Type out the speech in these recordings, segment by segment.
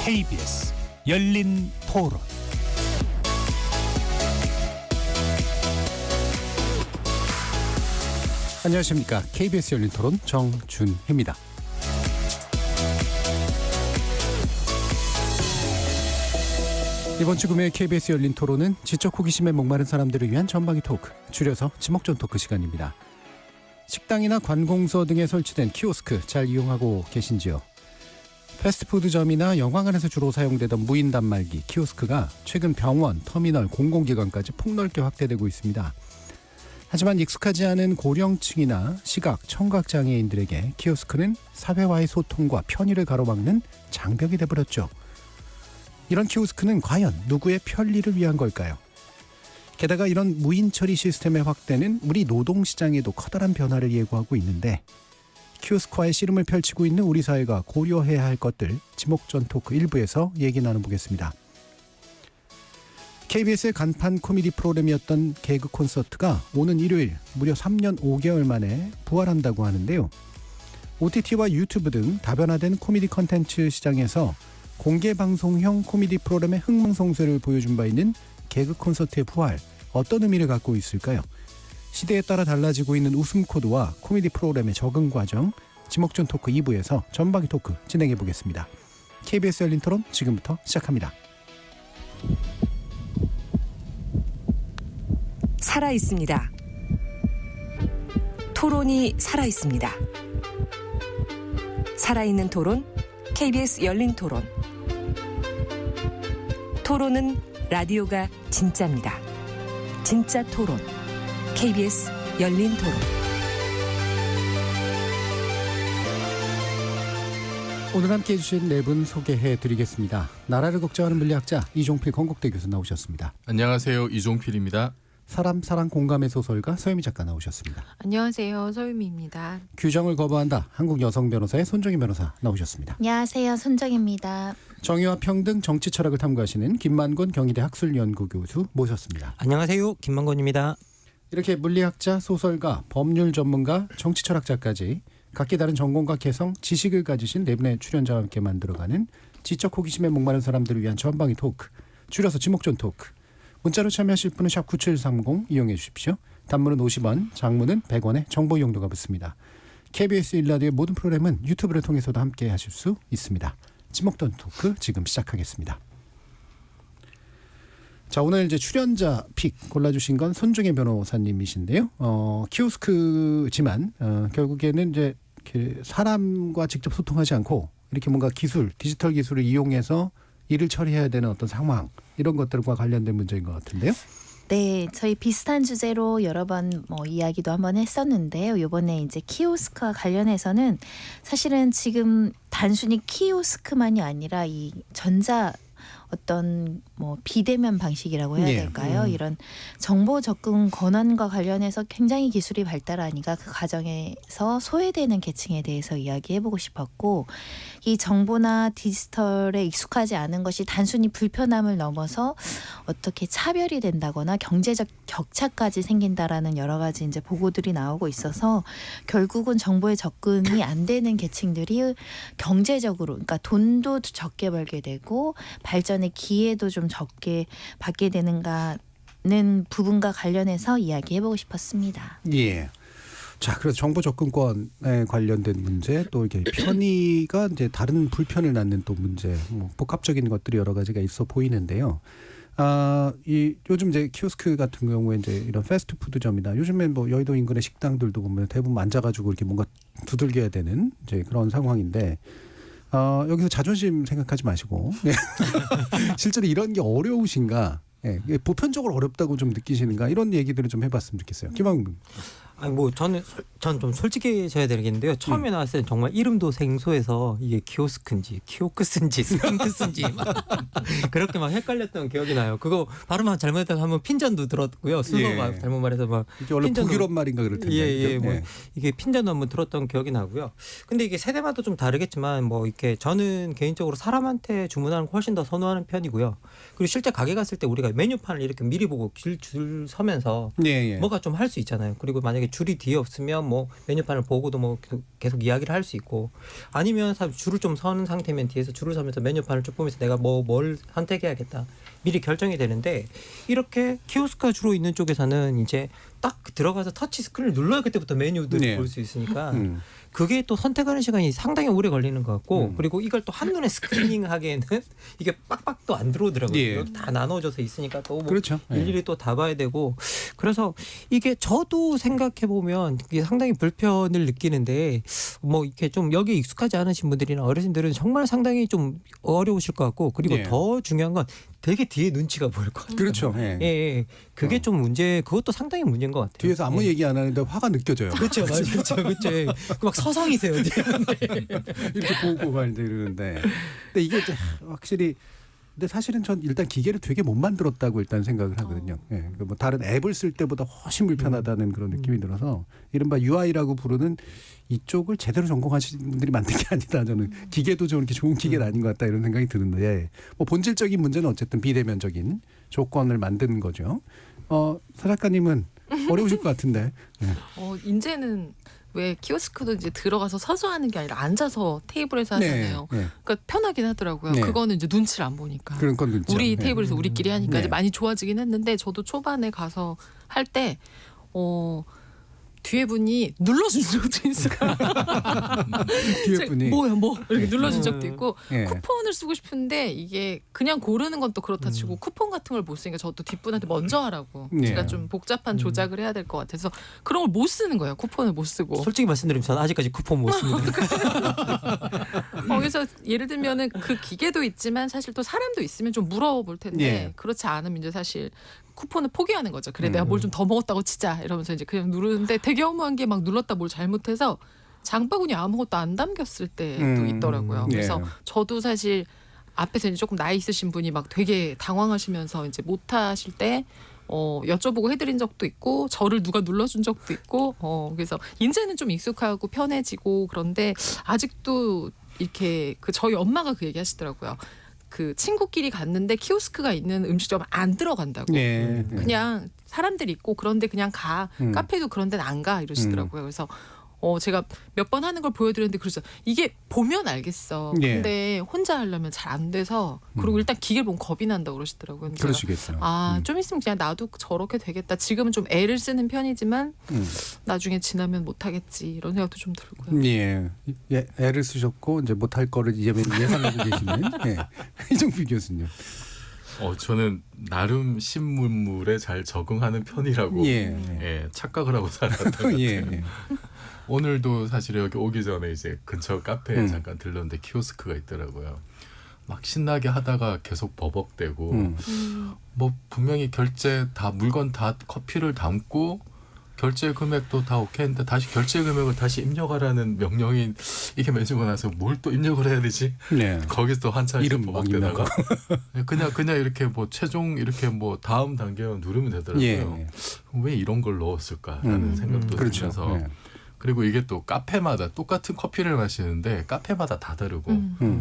KBS 열린 토론. 안녕하십니까. KBS 열린 토론 정준희입니다. 이번 주 금요일 KBS 열린 토론은 지적 호기심에 목마른 사람들을 위한 전방위 토크, 줄여서 지목전 토크 시간입니다. 식당이나 관공서 등에 설치된 키오스크 잘 이용하고 계신지요? 패스트푸드점이나 영화관에서 주로 사용되던 무인 단말기 키오스크가 최근 병원, 터미널, 공공기관까지 폭넓게 확대되고 있습니다. 하지만 익숙하지 않은 고령층이나 시각, 청각 장애인들에게 키오스크는 사회와의 소통과 편의를 가로막는 장벽이 돼버렸죠. 이런 키오스크는 과연 누구의 편리를 위한 걸까요? 게다가 이런 무인 처리 시스템의 확대는 우리 노동시장에도 커다란 변화를 예고하고 있는데, 키오스크와의 씨름을 펼치고 있는 우리 사회가 고려해야 할 것들, 지목전 토크 1부에서 얘기 나눠보겠습니다. KBS의 간판 코미디 프로그램이었던 개그 콘서트가 오는 일요일 무려 3년 5개월 만에 부활한다고 하는데요. OTT와 유튜브 등 다변화된 코미디 컨텐츠 시장에서 공개 방송형 코미디 프로그램의 흥망성쇠를 보여준 바 있는 개그 콘서트의 부활, 어떤 의미를 갖고 있을까요? 시대에 따라 달라지고 있는 웃음 코드와 코미디 프로그램의 적응 과정, 지목전 토크 2부에서 전방위 토크 진행해 보겠습니다. KBS 열린 토론 지금부터 시작합니다. 살아 있습니다. 토론이 살아 있습니다. 살아있는 토론, KBS 열린 토론. 토론은 라디오가 진짜입니다. 진짜 토론, KBS 열린 토론. 오늘 함께해 주신 네 분 소개해 드리겠습니다. 나라를 걱정하는 물리학자 이종필 건국대 교수 나오셨습니다. 안녕하세요. 이종필입니다. 사람 사랑 공감의 소설가 서유미 작가 나오셨습니다. 안녕하세요. 서유미입니다. 규정을 거부한다. 한국 여성 변호사의 손정희 변호사 나오셨습니다. 안녕하세요. 손정입니다. 정의와 평등, 정치 철학을 탐구하시는 김만권 경희대 학술연구 교수 모셨습니다. 안녕하세요. 김만권입니다. 이렇게 물리학자, 소설가, 법률 전문가, 정치 철학자까지 각기 다른 전공과 개성, 지식을 가지신 네 분의 출연자와 함께 만들어가는 지적 호기심에 목마른 사람들을 위한 전방위 토크, 줄여서 지목전 토크. 문자로 참여하실 분은 샵 9730 이용해 주십시오. 단문은 50원, 장문은 100원의 정보 이용료가 붙습니다. KBS 1라디오의 모든 프로그램은 유튜브를 통해서도 함께 하실 수 있습니다. 지목전 토크 지금 시작하겠습니다. 자, 오늘 이제 출연자 픽 골라주신 건 손정혜 변호사님이신데요. 키오스크지만 결국에는 이제 사람과 직접 소통하지 않고 이렇게 뭔가 기술, 디지털 기술을 이용해서 일을 처리해야 되는 어떤 상황, 이런 것들과 관련된 문제인 것 같은데요. 네, 저희 비슷한 주제로 여러 번 이야기도 한번 했었는데요. 이번에 이제 키오스크와 관련해서는 사실은 지금 단순히 키오스크만이 아니라 이 전자 어떤 비대면 방식이라고 해야 될까요? 이런 정보 접근 권한과 관련해서 굉장히 기술이 발달하니까 그 과정에서 소외되는 계층에 대해서 이야기해보고 싶었고, 이 정보나 디지털에 익숙하지 않은 것이 단순히 불편함을 넘어서 어떻게 차별이 된다거나 경제적 격차까지 생긴다라는 여러 가지 이제 보고들이 나오고 있어서 결국은 정보에 접근이 안 되는 계층들이 경제적으로, 그러니까 돈도 적게 벌게 되고 발전의 기회도 좀 적게 받게 되는가는 부분과 관련해서 이야기해보고 싶었습니다. 예. 자, 그래서 정보 접근권에 관련된 문제, 또 이렇게 편의가 이제 다른 불편을 낳는 또 문제, 복합적인 것들이 여러 가지가 있어 보이는데요. 요즘 이제 키오스크 같은 경우에 이제 이런 패스트푸드점이나 요즘에 여의도 인근의 식당들도 보면 대부분 앉아가지고 이렇게 뭔가 두들겨야 되는 이제 그런 상황인데. 여기서 자존심 생각하지 마시고 실제로 이런 게 어려우신가, 보편적으로 어렵다고 좀 느끼시는가, 이런 얘기들을 좀 해봤으면 좋겠어요. 김학문. 아니 전 좀 솔직해져야 되겠는데요. 처음에 나왔을 때 정말 이름도 생소해서 이게 키오스크인지 키오크스인지 스핑크스인지 그렇게 막 헷갈렸던 기억이 나요. 그거 발음 잘못해서 한번 핀전도 들었고요. 순서 잘못 말해서 막 이게 원래 북유럽 말인가 그럴 텐데. 이게 핀전도 한번 들었던 기억이 나고요. 근데 이게 세대마다 좀 다르겠지만 이렇게 저는 개인적으로 사람한테 주문하는 걸 훨씬 더 선호하는 편이고요. 그리고 실제 가게 갔을 때 우리가 메뉴판을 이렇게 미리 보고 줄 서면서 뭐가 좀 할 수 있잖아요. 그리고 만약에 줄이 뒤에 없으면 뭐 메뉴판을 보고도 뭐 계속 이야기를 할 수 있고 아니면 사실 줄을 좀 서는 상태면 뒤에서 줄을 서면서 메뉴판을 쭉 보면서 내가 뭘 선택해야겠다 미리 결정이 되는데 이렇게 키오스크가 주로 있는 쪽에서는 이제 딱 들어가서 터치 스크린을 눌러야 그때부터 메뉴들을 네. 볼 수 있으니까 그게 또 선택하는 시간이 상당히 오래 걸리는 것 같고 그리고 이걸 또 한눈에 스크리닝 하기에는 이게 빡빡 또 안 들어오더라고요. 예. 여기 다 나눠져서 있으니까 또 뭐 그렇죠. 예. 일일이 또 다 봐야 되고 그래서 이게 저도 생각해 보면 이게 상당히 불편을 느끼는데 뭐 이렇게 좀 여기에 익숙하지 않으신 분들이나 어르신들은 정말 상당히 좀 어려우실 것 같고 그리고 예. 더 중요한 건 되게 뒤에 눈치가 보일 것 같아요. 그렇죠. 예. 예, 예. 그게 좀 문제 그것도 상당히 문제인 것 같아요. 뒤에서 아무 예. 얘기 안 하는데 화가 느껴져요. 그렇죠, 맞아요, 그렇죠. 막 서성이세요. 이렇게 보고 막 이제 이러는데. 근데 이게 이제 확실히 근데 사실은 전 일단 기계를 되게 못 만들었다고 일단 생각을 하거든요. 예. 그러니까 뭐 다른 앱을 쓸 때보다 훨씬 불편하다는 그런 느낌이 들어서 이른바 UI라고 부르는 이쪽을 제대로 전공하신 분들이 만든 게 아니다. 저는 기계도 저렇게 좋은 기계는 아닌 것 같다 이런 생각이 드는데 뭐 본질적인 문제는 어쨌든 비대면적인 조건을 만드는 거죠. 서 작가님은 어려우실 것 같은데. 예. 이제는 왜 키오스크도 이제 들어가서 서서 하는 게 아니라 앉아서 테이블에서 하잖아요. 네. 그러니까 편하긴 하더라고요. 네. 그거는 이제 눈치를 안 보니까. 그런 건 있죠. 우리 예. 테이블에서 우리끼리 하니까 네. 이제 많이 좋아지긴 했는데 저도 초반에 가서 할 때 뒤에 분이 눌러준 적도 있어요. 뒤에 분이 뭐야 뭐 이렇게 눌러준 적도 있고 예. 쿠폰을 쓰고 싶은데 이게 그냥 고르는 건 또 그렇다 치고 쿠폰 같은 걸 못 쓰니까 저도 뒷분한테 먼저 하라고 예. 제가 좀 복잡한 조작을 해야 될 것 같아서 그런 걸 못 쓰는 거예요. 쿠폰을 못 쓰고. 솔직히 말씀드리면 저는 아직까지 쿠폰 못 씁니다. 그래서 예를 들면은 그 기계도 있지만 사실 또 사람도 있으면 좀 물어볼 텐데 예. 그렇지 않으면 이제 사실 쿠폰을 포기하는 거죠. 그래 내가 뭘 좀 더 먹었다고 치자 이러면서 이제 그냥 누르는데 되게 허무한 게 막 눌렀다 뭘 잘못해서 장바구니 아무것도 안 담겼을 때도 있더라고요. 그래서 예. 저도 사실 앞에서 이제 조금 나이 있으신 분이 막 되게 당황하시면서 이제 못 하실 때 여쭤보고 해드린 적도 있고 저를 누가 눌러준 적도 있고 그래서 이제는 좀 익숙하고 편해지고 그런데 아직도 이렇게 그 저희 엄마가 그 얘기 하시더라고요. 그 친구끼리 갔는데 키오스크가 있는 음식점 안 들어간다고. 예. 그냥 사람들이 있고 그런데 그냥 가. 카페도 그런 데는 안 가 이러시더라고요. 그래서 제가 몇 번 하는 걸 보여드렸는데 그러죠. 이게 보면 알겠어. 예. 근데 혼자 하려면 잘 안 돼서 그리고 일단 기계를 보면 겁이 난다고 그러시더라고요. 근데 제가 그러시겠어요. 좀 있으면 그냥 나도 저렇게 되겠다. 지금은 좀 애를 쓰는 편이지만 나중에 지나면 못하겠지 이런 생각도 좀 들고요. 예. 애를 쓰셨고 이제 못할 거를 예상하고 계시는 이종필 교수님. 저는 나름 신문물에 잘 적응하는 편이라고 예. 착각을 하고 살았던 것 같아요. 예. 오늘도 사실 여기 오기 전에 이제 근처 카페에 잠깐 들렀는데 키오스크가 있더라고요. 막 신나게 하다가 계속 버벅대고 뭐 분명히 결제 다 물건 다 커피를 담고 결제 금액도 다 오케이인데 다시 결제 금액을 다시 입력하라는 명령이 이게 맺히고 나서 뭘 또 입력을 해야 되지? 네. 거기서 또 한참 이름 막 버벅대다가 그냥 이렇게 뭐 최종 이렇게 뭐 다음 단계 누르면 되더라고요. 예. 왜 이런 걸 넣었을까라는 생각도 그렇죠. 들면서 예. 그리고 이게 또 카페마다 똑같은 커피를 마시는데 카페마다 다 다르고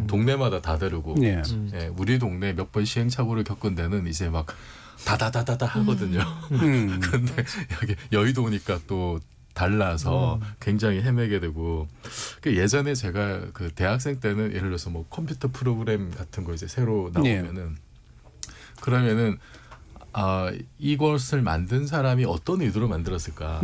동네마다 다 다르고 예. 우리 동네 몇 번 시행착오를 겪은 데는 이제 막 다다다다다 하거든요. 근데 여기 여의도 오니까 또 달라서 굉장히 헤매게 되고 예전에 제가 그 대학생 때는 예를 들어서 뭐 컴퓨터 프로그램 같은 거 이제 새로 나오면은 그러면은 이것을 만든 사람이 어떤 의도로 만들었을까?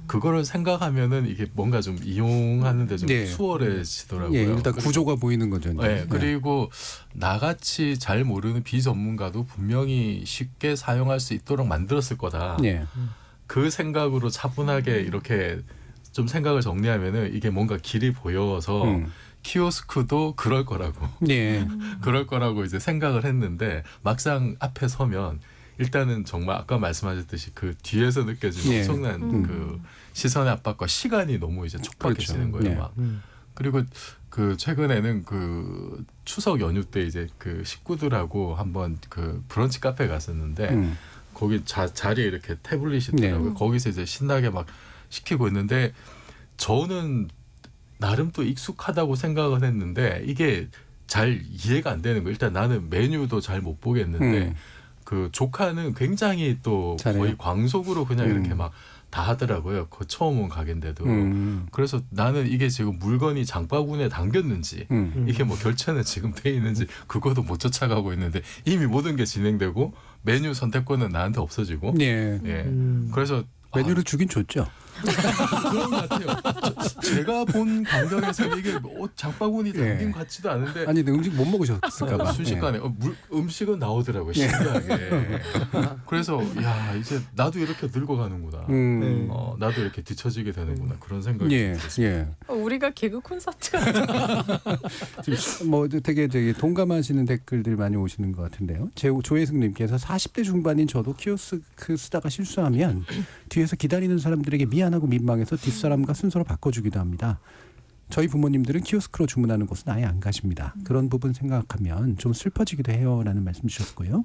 그거를 생각하면은 이게 뭔가 좀 이용하는데 좀 수월해지더라고요. 예, 일단 구조가 보이는 거죠. 네, 그리고 나같이 잘 모르는 비전문가도 분명히 쉽게 사용할 수 있도록 만들었을 거다. 예. 그 생각으로 차분하게 이렇게 좀 생각을 정리하면은 이게 뭔가 길이 보여서 키오스크도 그럴 거라고. 예. 그럴 거라고 이제 생각을 했는데 막상 앞에 서면 일단은 정말 아까 말씀하셨듯이 그 뒤에서 느껴지는 엄청난 그 시선의 압박과 시간이 너무 이제 촉박해지는 거예요. 막. 그리고 그 최근에는 그 추석 연휴 때 이제 그 식구들하고 한번 그 브런치 카페 갔었는데 거기 자리에 이렇게 태블릿이 있더라고요. 거기서 이제 신나게 막 시키고 있는데 저는 나름 또 익숙하다고 생각을 했는데 이게 잘 이해가 안 되는 거예요. 일단 나는 메뉴도 잘 못 보겠는데 그 조카는 굉장히 또 잘해요? 거의 광속으로 그냥 이렇게 막 다 하더라고요. 그 처음 온 가게인데도. 그래서 나는 이게 지금 물건이 장바구니에 담겼는지 이게 뭐 결제는 지금 돼 있는지 그것도 못 쫓아가고 있는데 이미 모든 게 진행되고 메뉴 선택권은 나한테 없어지고. 예. 예. 그래서 메뉴를 주긴 줬죠. 그런 것 같아요. 제가 본 감정에서는 이게 뭐 장바구니 담긴 예. 같지도 않은데 아니, 근데 음식 못 먹으셨을까봐. 순식간에 음식은 나오더라고요. 신기하게. 그래서 야 이제 나도 이렇게 늙어가는구나. 나도 이렇게 뒤처지게 되는구나. 그런 생각이 예, 들었습니다. 예. 우리가 개그 콘서트 같은. 지금 뭐 되게 동감하시는 댓글들 많이 오시는 것 같은데요. 조혜승님께서 40대 중반인 저도 키오스크 쓰다가 실수하면 뒤에서 기다리는 사람들에게 미안하고 민망해서 뒷사람과 순서로 바꿔주기도 합니다. 저희 부모님들은 키오스크로 주문하는 곳은 아예 안 가십니다. 그런 부분 생각하면 좀 슬퍼지기도 해요라는 말씀 주셨고요.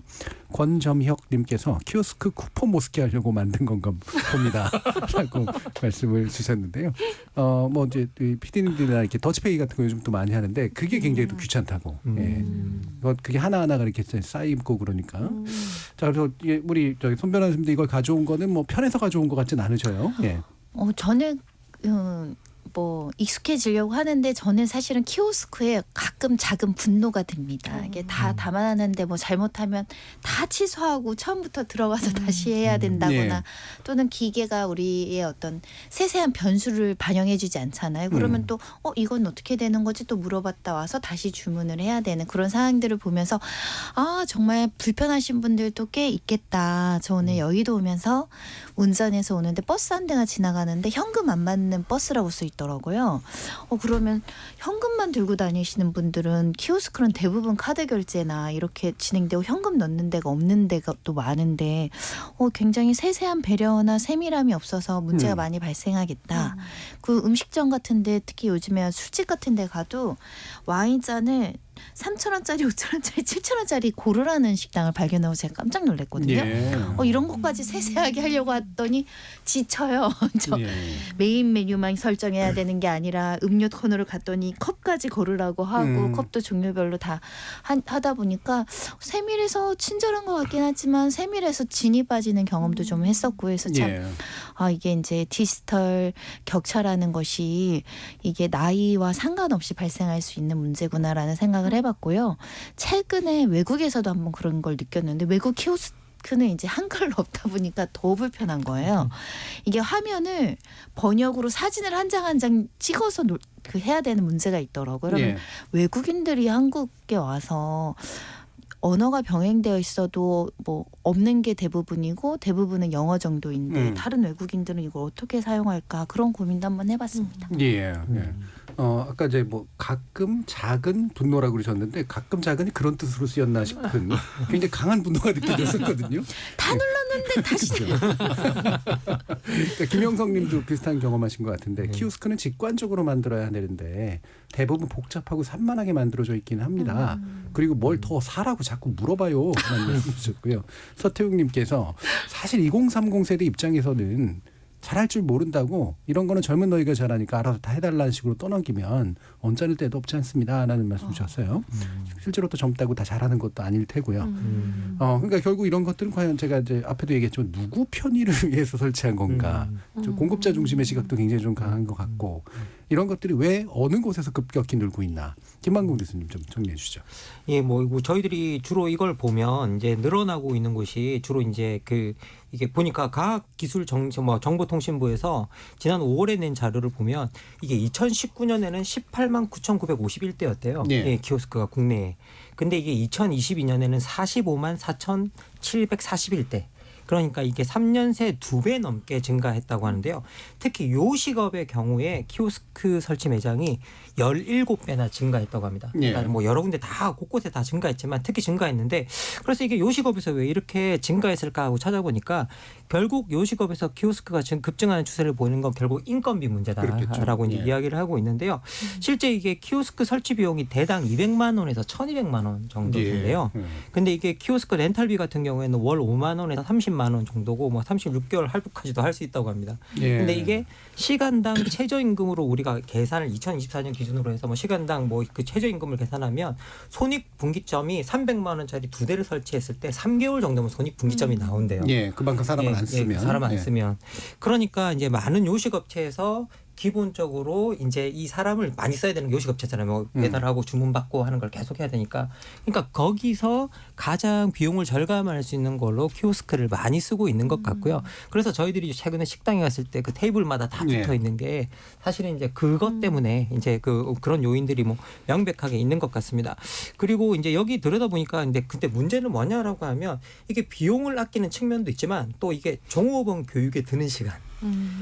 권점혁님께서 키오스크 쿠폰 못 쓰게 하려고 만든 건가 봅니다라고 말씀을 주셨는데요. 뭐 이제 PD님들이나 이렇게 더치페이 같은 거 요즘 또 많이 하는데 그게 굉장히 또 귀찮다고. 예. 그게 하나하나가 이렇게 쌓이고 그러니까. 자, 그래서 우리 저기 손 변호사님도 이걸 가져온 거는 뭐 편해서 가져온 것 같진 않으셔요. 예. 저는 뭐 익숙해지려고 하는데 저는 사실은 키오스크에 가끔 작은 분노가 듭니다. 이게 다 담아놨는데 뭐 잘못하면 다 취소하고 처음부터 들어가서 다시 해야 된다거나 예. 또는 기계가 우리의 어떤 세세한 변수를 반영해주지 않잖아요. 그러면 또 이건 어떻게 되는 거지 또 물어봤다 와서 다시 주문을 해야 되는 그런 상황들을 보면서 아 정말 불편하신 분들도 꽤 있겠다. 저 오늘 여의도 오면서 운전해서 오는데 버스 한 대가 지나가는데 현금 안 받는 버스라고 써 있더라고요. 그러면 현금만 들고 다니시는 분들은 키오스크는 대부분 카드 결제나 이렇게 진행되고 현금 넣는 데가 없는 데가 또 많은데 굉장히 세세한 배려나 세밀함이 없어서 문제가 많이 발생하겠다. 그 음식점 같은데 특히 요즘에 술집 같은데 가도 와인잔을 3,000원짜리, 5,000원짜리, 7,000원짜리 고르라는 식당을 발견하고 제가 깜짝 놀랐거든요. 예. 이런 것까지 세세하게 하려고 했더니 지쳐요. 저 예. 메인 메뉴만 설정해야 되는 게 아니라 음료 코너를 갔더니 컵까지 고르라고 하고 컵도 종류별로 다 하다 보니까 세밀해서 친절한 것 같긴 하지만 세밀해서 진이 빠지는 경험도 좀 했었고 해서 참 예. 이게 이제 디지털 격차라는 것이 이게 나이와 상관없이 발생할 수 있는 문제구나라는 생각을 해봤고요. 최근에 외국에서도 한번 그런 걸 느꼈는데 외국 키오스크는 이제 한글로 없다 보니까 더 불편한 거예요. 이게 화면을 번역으로 사진을 한 장 한 장 찍어서 해야 되는 문제가 있더라고요. 그러면 예. 외국인들이 한국에 와서 언어가 병행되어 있어도 뭐 없는 게 대부분이고 대부분은 영어 정도인데 다른 외국인들은 이걸 어떻게 사용할까 그런 고민도 한번 해봤습니다. 예. 예. 아까 이제 뭐 가끔 작은 분노라고 그러셨는데 가끔 작은이 그런 뜻으로 쓰였나 싶은 굉장히 강한 분노가 느껴졌었거든요. 다 눌렀는데 다시 그러니까 김영성님도 비슷한 경험하신 것 같은데 키오스크는 직관적으로 만들어야 되는데 대부분 복잡하고 산만하게 만들어져 있기는 합니다. 그리고 뭘 더 사라고 자꾸 물어봐요. 라는 말씀 주셨고요. 서태웅님께서 사실 2030 세대 입장에서는 잘할 줄 모른다고 이런 거는 젊은 너희가 잘하니까 알아서 다 해달라는 식으로 떠넘기면 언짢을 때도 없지 않습니다. 라는 말씀 주셨어요. 실제로 또 젊다고 다 잘하는 것도 아닐 테고요. 그러니까 결국 이런 것들은 과연 제가 이제 앞에도 얘기했지만 누구 편의를 위해서 설치한 건가. 좀 공급자 중심의 시각도 굉장히 좀 강한 것 같고 이런 것들이 왜 어느 곳에서 급격히 늘고 있나. 김만국 교수님 좀 정리해 주시죠. 예, 뭐 저희들이 주로 이걸 보면 이제 늘어나고 있는 곳이 주로 이제 이게 보니까 정보통신부에서 지난 5월에 낸 자료를 보면 이게 2019년에는 18만 9,951대였대요. 예. 예, 키오스크가 국내에. 근데 이게 2022년에는 45만 4,741대. 그러니까 이게 3년 새 2배 넘게 증가했다고 하는데요. 특히 요식업의 경우에 키오스크 설치 매장이 17배나 증가했다고 합니다. 그러니까 뭐 여러 군데 다 곳곳에 다 증가했지만 특히 증가했는데 그래서 이게 요식업에서 왜 이렇게 증가했을까 하고 찾아보니까 결국 요식업에서 키오스크가 지금 급증하는 추세를 보이는 건 결국 인건비 문제다라고 이제 이야기를 하고 있는데요. 실제 이게 키오스크 설치 비용이 대당 200만 원에서 1,200만 원 정도 된대요. 근데 이게 키오스크 렌탈비 같은 경우에는 월 5만 원에서 30만 30만 원 정도고 뭐 36개월 할부까지도 할 수 있다고 합니다. 예. 근데 이게 시간당 최저임금으로 우리가 계산을 2024년 기준으로 해서 뭐 시간당 뭐 그 최저임금을 계산하면 손익분기점이 300만 원짜리 2대를 설치했을 때 3개월 정도면 손익분기점이 나온대요. 예, 그만큼 사람을 안 쓰면. 사람 안 예. 쓰면. 그러니까 이제 많은 요식업체에서 기본적으로 이제 이 사람을 많이 써야 되는 요식업체잖아요. 뭐 배달하고 주문받고 하는 걸 계속 해야 되니까. 그러니까 거기서 가장 비용을 절감할 수 있는 걸로 키오스크를 많이 쓰고 있는 것 같고요. 그래서 저희들이 최근에 식당에 갔을 때 그 테이블마다 다 네. 붙어 있는 게 사실은 이제 그것 때문에 이제 그런 요인들이 뭐 명백하게 있는 것 같습니다. 그리고 이제 여기 들여다보니까 근데 그때 문제는 뭐냐라고 하면 이게 비용을 아끼는 측면도 있지만 또 이게 종업원 교육에 드는 시간.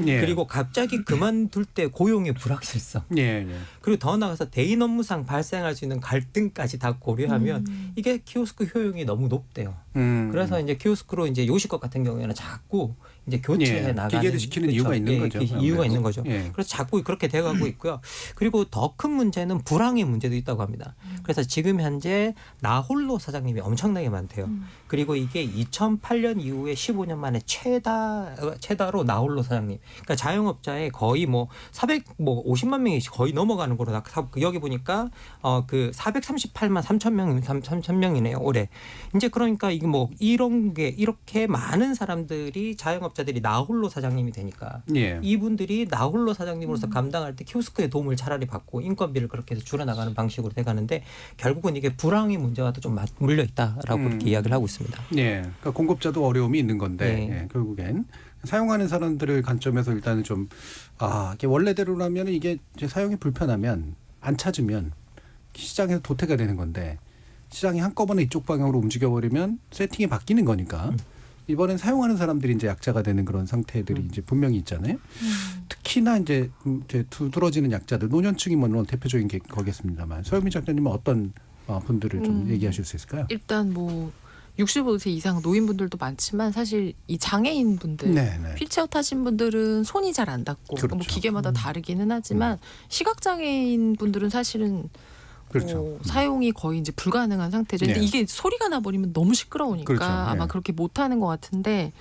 예. 그리고 갑자기 그만둘 때 고용의 불확실성 예, 예. 그리고 더 나아가서 대인 업무상 발생할 수 있는 갈등까지 다 고려하면 이게 키오스크 효용이 너무 높대요. 그래서 이제 키오스크로 이제 요식업 같은 경우에는 자꾸 이제 교체해 예, 나가는 기계를 시키는 이유가 있는 거죠. 이유가 있는 거죠. 예. 그래서 자꾸 그렇게 돼가고 있고요. 그리고 더 큰 문제는 불황의 문제도 있다고 합니다. 그래서 지금 현재 나홀로 사장님이 엄청나게 많대요. 그리고 이게 2008년 이후에 15년 만에 최다로 나홀로 사장님. 그러니까 자영업자의 거의 뭐 50만 명이 거의 넘어가는 거로 여기 보니까 그 438만 3천 명이네요 올해. 이제 그러니까 이게 뭐 이런 게 이렇게 많은 사람들이 자영업자들이 나홀로 사장님이 되니까 예. 이분들이 나홀로 사장님으로서 감당할 때 키오스크의 도움을 차라리 받고 인건비를 그렇게 해서 줄여나가는 방식으로 돼가는데 결국은 이게 불황의 문제와도 좀 맞물려 있다라고 그렇게 이야기를 하고 있습니다. 예. 그러니까 공급자도 어려움이 있는 건데 네. 예, 결국엔 사용하는 사람들을 관점에서 일단은 좀 이게 원래대로라면 이게 이제 사용이 불편하면 안 찾으면 시장에서 도태가 되는 건데 시장이 한꺼번에 이쪽 방향으로 움직여버리면 세팅이 바뀌는 거니까 이번엔 사용하는 사람들이 이제 약자가 되는 그런 상태들이 이제 분명히 있잖아요. 특히나 이제 두드러지는 약자들 노년층이 물론 대표적인 게 거겠습니다만 서유미 작가님은 어떤 분들을 좀 얘기하실 수 있을까요? 일단 뭐 65세 이상 노인분들도 많지만 사실 이 장애인분들 네, 네. 휠체어 타신 분들은 손이 잘 안 닿고 그렇죠. 뭐 기계마다 다르기는 하지만 시각장애인 분들은 사실은 그렇죠. 사용이 거의 이제 불가능한 상태죠. 근데 네. 이게 소리가 나버리면 너무 시끄러우니까 그렇죠. 네. 아마 그렇게 못하는 것 같은데,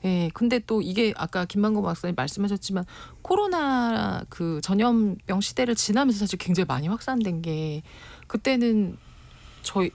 예. 근데 또 이게 아까 김만고 박사님 말씀하셨지만 코로나 그 전염병 시대를 지나면서 사실 굉장히 많이 확산된 게 그때는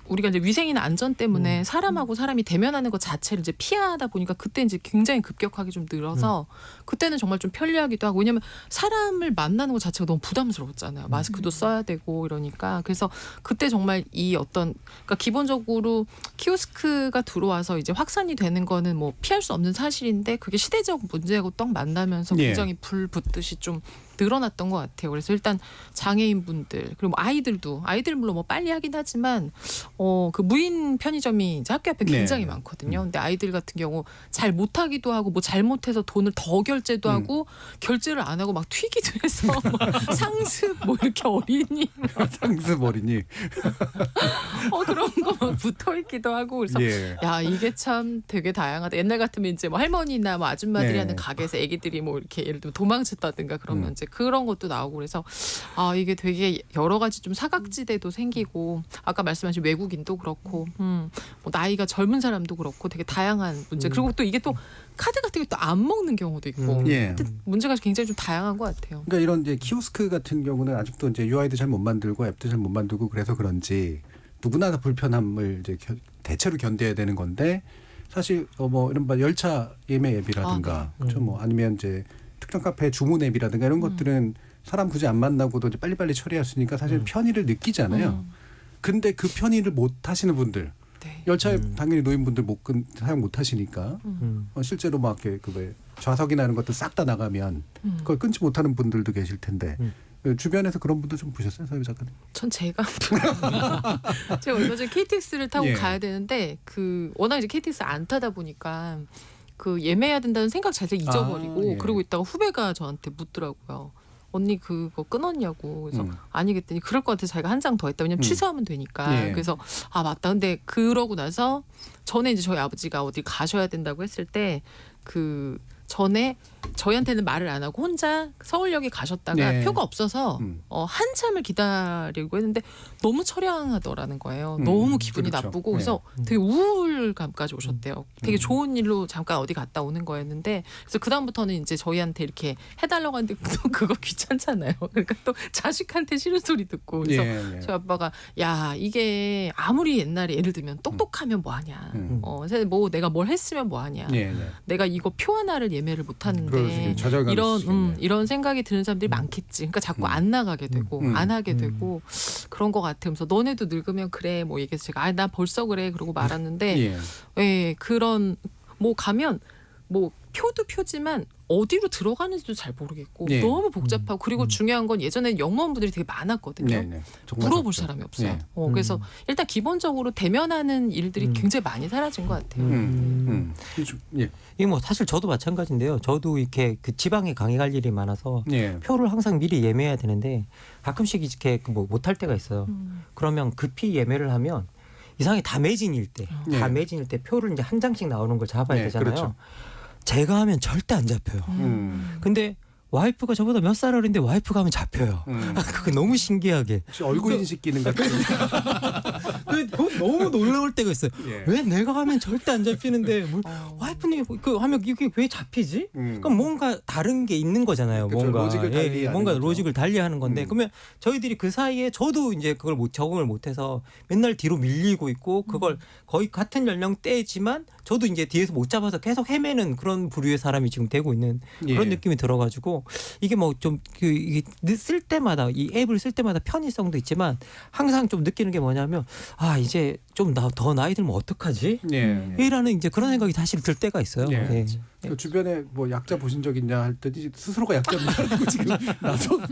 우리가 이제 위생이나 안전 때문에 사람하고 사람이 대면하는 것 자체를 이제 피하다 보니까 그때 이제 굉장히 급격하게 좀 늘어서 그때는 정말 좀 편리하기도 하고 왜냐하면 사람을 만나는 것 자체가 너무 부담스러웠잖아요. 마스크도 써야 되고 이러니까 그래서 그때 정말 그러니까 기본적으로 키오스크가 들어와서 이제 확산이 되는 거는 뭐 피할 수 없는 사실인데 그게 시대적 문제하고 딱 만나면서 예. 굉장히 불 붙듯이 좀 늘어났던 것 같아요. 그래서 일단 장애인분들 그리고 뭐 아이들 물론 뭐 빨리 하긴 하지만 그 무인 편의점이 이제 학교 앞에 굉장히 네. 많거든요. 근데 아이들 같은 경우 잘 못하기도 하고 뭐 잘못해서 돈을 더 결제도 하고 결제를 안 하고 막 튀기도 해서 뭐 상습 뭐 이렇게 어린이 상습 어린이. 그런 거 막 붙어 있기도 하고 그래서 예. 야 이게 참 되게 다양하다. 옛날 같으면 이제 뭐 할머니나 뭐 아줌마들이 네. 하는 가게에서 애기들이 뭐 이렇게 예를 들면 도망쳤다든가 그러면 이제 그런 것도 나오고 그래서 이게 되게 여러 가지 좀 사각지대도 생기고 아까 말씀하신 외국인도 그렇고 뭐 나이가 젊은 사람도 그렇고 되게 다양한 문제 그리고 또 이게 또 카드 같은 게 또 안 먹는 경우도 있고 예. 하여튼 문제가 굉장히 좀 다양한 것 같아요. 그러니까 이런 이제 키오스크 같은 경우는 아직도 이제 UI도 잘 못 만들고 앱도 잘 못 만들고 그래서 그런지 누구나 다 불편함을 이제 대체로 견뎌야 되는 건데 사실 뭐 이런 열차 예매 앱이라든가 그렇죠. 뭐 아니면 이제 특정 카페 주문 앱이라든가 이런 것들은 사람 굳이 안 만나고도 이제 빨리빨리 처리할 수 있으니까 사실 편의를 느끼잖아요. 근데 그 편의를 못 하시는 분들 네. 열차에 당연히 노인분들 사용 못 하시니까 실제로 막 그 좌석이나 이런 것들 싹 다 나가면 그걸 끊지 못하는 분들도 계실 텐데 주변에서 그런 분들 좀 보셨어요, 서유 작가님? 전 제가 얼마 전에 KTX를 타고 예. 가야 되는데 워낙 이제 KTX 안 타다 보니까 예매해야 된다는 생각 자체를 잊어버리고 예. 그러고 있다가 후배가 저한테 묻더라고요. 언니 그거 끊었냐고. 그래서 아니겠더니 그럴 것 같아서 자기가 한 장 더 했다. 왜냐면 취소하면 되니까. 예. 그래서 맞다. 근데 그러고 나서 전에 이제 저희 아버지가 어디 가셔야 된다고 했을 때 전에 저희한테는 말을 안 하고 혼자 서울역에 가셨다가 네. 표가 없어서 한참을 기다리고 했는데 너무 처량하더라는 거예요. 너무 기분이 그렇죠. 나쁘고 그래서 되게 우울감까지 오셨대요. 되게 좋은 일로 잠깐 어디 갔다 오는 거였는데 그래서 그 다음부터는 이제 저희한테 이렇게 해달라고 하는데 또 그거 귀찮잖아요. 그러니까 또 자식한테 싫은 소리 듣고 그래서 예, 예. 저희 아빠가 야 이게 아무리 옛날에 예를 들면 똑똑하면 뭐하냐. 뭐 내가 뭘 했으면 뭐하냐. 예, 예. 내가 이거 표 하나를 예매를 못하는데 이런 생각이 드는 사람들이 많겠지. 그러니까 자꾸 안 나가게 되고 안 하게 되고 그런 것 같으면서 너네도 늙으면 그래 뭐 얘기해서 제가 나 벌써 그래 그러고 말았는데 예. 예, 그런 뭐 가면 뭐 표도 표지만 어디로 들어가는지도 잘 모르겠고 예. 너무 복잡하고 그리고 중요한 건 예전에는 영무원분들이 되게 많았거든요. 네, 네. 정말 물어볼 좋죠. 사람이 없어요. 네. 그래서 일단 기본적으로 대면하는 일들이 굉장히 많이 사라진 것 같아요. 예. 이게 뭐 사실 저도 마찬가지인데요. 저도 이렇게 그 지방에 강의 갈 일이 많아서 예. 표를 항상 미리 예매해야 되는데 가끔씩 이렇게 뭐 못할 때가 있어요. 그러면 급히 예매를 하면 이상하게 다 매진일 때, 예. 다 매진일 때 표를 이제 한 장씩 나오는 걸 잡아야 네, 되잖아요. 그렇죠. 제가 하면 절대 안 잡혀요. 근데 와이프가 저보다 몇 살 어린데 와이프가 하면 잡혀요. 그거 너무 신기하게. 혹시 얼굴 인식 기능 같은 그거 너무 놀라울 때가 있어요. 예. 왜 내가 하면 절대 안 잡히는데 뭘 와이프님이 그 하면 이게 왜 잡히지? 그럼 뭔가 다른 게 있는 거잖아요. 그렇죠. 뭔가 로직을 달리하는 뭔가 거죠. 로직을 달리하는 건데 그러면 저희들이 그 사이에 저도 이제 그걸 적응을 못해서 맨날 뒤로 밀리고 있고 그걸 거의 같은 연령대지만 저도 이제 뒤에서 못 잡아서 계속 헤매는 그런 부류의 사람이 지금 되고 있는 그런 예. 느낌이 들어가지고 이게 뭐 좀 이게 쓸 때마다 이 앱을 쓸 때마다 편의성도 있지만 항상 좀 느끼는 게 뭐냐면 아 이제 좀 더 나이 들면 어떡하지? 예. 이라는 이제 그런 생각이 사실 들 때가 있어요. 예. 예. 그 주변에 뭐 약자 보신 적 있냐 할 때니 스스로가 약자라고 지금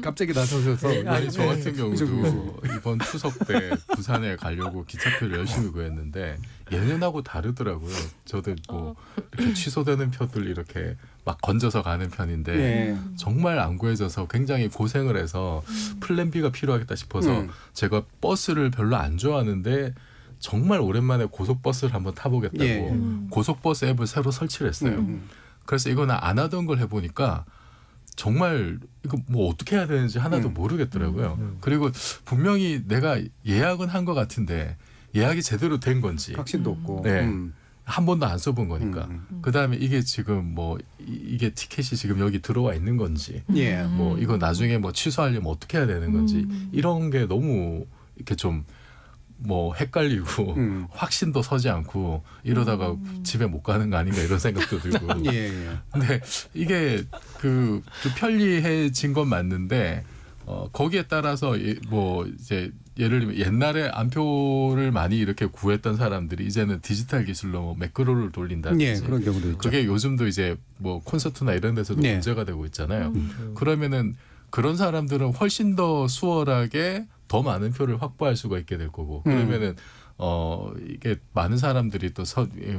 갑자기 나서셔서 아니 저 같은 그죠. 경우도 이번 추석 때 부산에 가려고 기차표를 열심히 구했는데 예년하고 다르더라고요. 저도 뭐 이렇게 취소되는 표들 이렇게 막 건져서 가는 편인데 예. 정말 안 구해져서 굉장히 고생을 해서 플랜 B가 필요하겠다 싶어서 제가 버스를 별로 안 좋아하는데 정말 오랜만에 고속버스를 한번 타보겠다고 예. 고속버스 앱을 새로 설치를 했어요. 그래서 이거는 안 하던 걸 해보니까 정말 이거 뭐 어떻게 해야 되는지 하나도 모르겠더라고요. 그리고 분명히 내가 예약은 한 것 같은데 예약이 제대로 된 건지 확신도 없고. 네. 한 번도 안 써본 거니까. 그다음에 이게 지금 뭐 이게 티켓이 지금 여기 들어와 있는 건지 예. 뭐 이거 나중에 뭐 취소하려면 어떻게 해야 되는 건지 이런 게 너무 이렇게 좀 뭐 헷갈리고 확신도 서지 않고 이러다가 집에 못 가는 거 아닌가 이런 생각도 들고. 예. 예. 근데 이게 그 좀 편리해진 건 맞는데 거기에 따라서 뭐 이제 예를 들면 옛날에 안표를 많이 이렇게 구했던 사람들이 이제는 디지털 기술로 뭐 매크로를 돌린다든지 예. 그런 경우도 있죠. 그게 요즘도 이제 뭐 콘서트나 이런 데서도 네. 문제가 되고 있잖아요. 그러면은 그런 사람들은 훨씬 더 수월하게 더 많은 표를 확보할 수가 있게 될 거고 그러면은 이게 많은 사람들이 또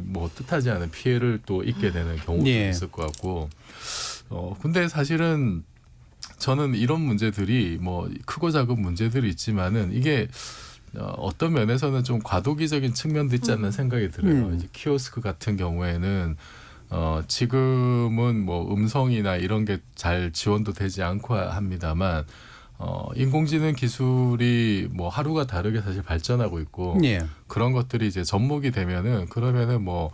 뭐 뜻하지 않은 피해를 또 입게 되는 경우도 예. 있을 것 같고 근데 사실은 저는 이런 문제들이 뭐 크고 작은 문제들이 있지만은 이게 어떤 면에서는 좀 과도기적인 측면도 있지 않나 생각이 들어요. 이제 키오스크 같은 경우에는 지금은 뭐 음성이나 이런 게 잘 지원도 되지 않고 합니다만 인공지능 기술이 뭐 하루가 다르게 사실 발전하고 있고 예. 그런 것들이 이제 접목이 되면은 그러면은 뭐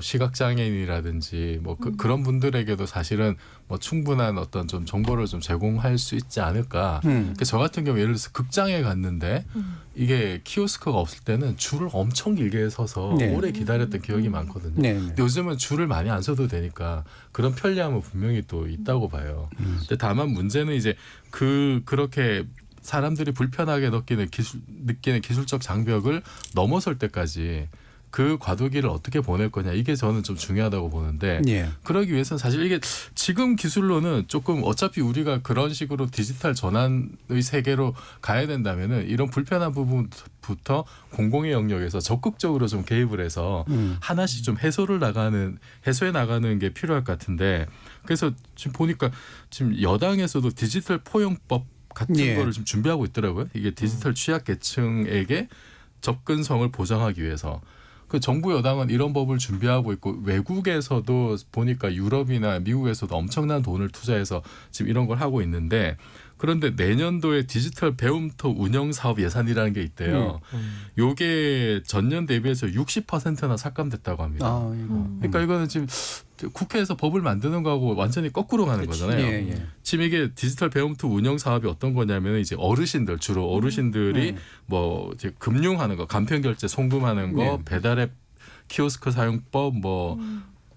시각장애인이라든지 뭐 그런 분들에게도 사실은 뭐 충분한 어떤 좀 정보를 좀 제공할 수 있지 않을까. 그러니까 저 같은 경우 예를 들어서 극장에 갔는데 이게 키오스크가 없을 때는 줄을 엄청 길게 서서 네. 오래 기다렸던 기억이 많거든요. 네. 근데 요즘은 줄을 많이 안 서도 되니까 그런 편리함은 분명히 또 있다고 봐요. 근데 다만 문제는 이제 그렇게 사람들이 불편하게 느끼는 기술적 장벽을 넘어설 때까지 그 과도기를 어떻게 보낼 거냐 이게 저는 좀 중요하다고 보는데 예. 그러기 위해서는 사실 이게 지금 기술로는 조금 어차피 우리가 그런 식으로 디지털 전환의 세계로 가야 된다면은 이런 불편한 부분부터 공공의 영역에서 적극적으로 좀 개입을 해서 하나씩 좀 해소해 나가는 게 필요할 것 같은데 그래서 지금 보니까 지금 여당에서도 디지털 포용법 같은 예. 거를 좀 준비하고 있더라고요. 이게 디지털 취약계층에게 접근성을 보장하기 위해서. 그 정부 여당은 이런 법을 준비하고 있고 외국에서도 보니까 유럽이나 미국에서도 엄청난 돈을 투자해서 지금 이런 걸 하고 있는데 그런데 내년도에 디지털 배움터 운영 사업 예산이라는 게 있대요. 요게 전년 대비해서 60%나 삭감됐다고 합니다. 아, 이거. 그러니까 이거는 지금 국회에서 법을 만드는 거하고 완전히 거꾸로 가는 거잖아요. 예, 예. 지금 이게 디지털 배움터 운영 사업이 어떤 거냐면 이제 어르신들 주로 어르신들이 뭐 이제 금융하는 거, 간편 결제 송금하는 거, 네. 배달앱 키오스크 사용법, 뭐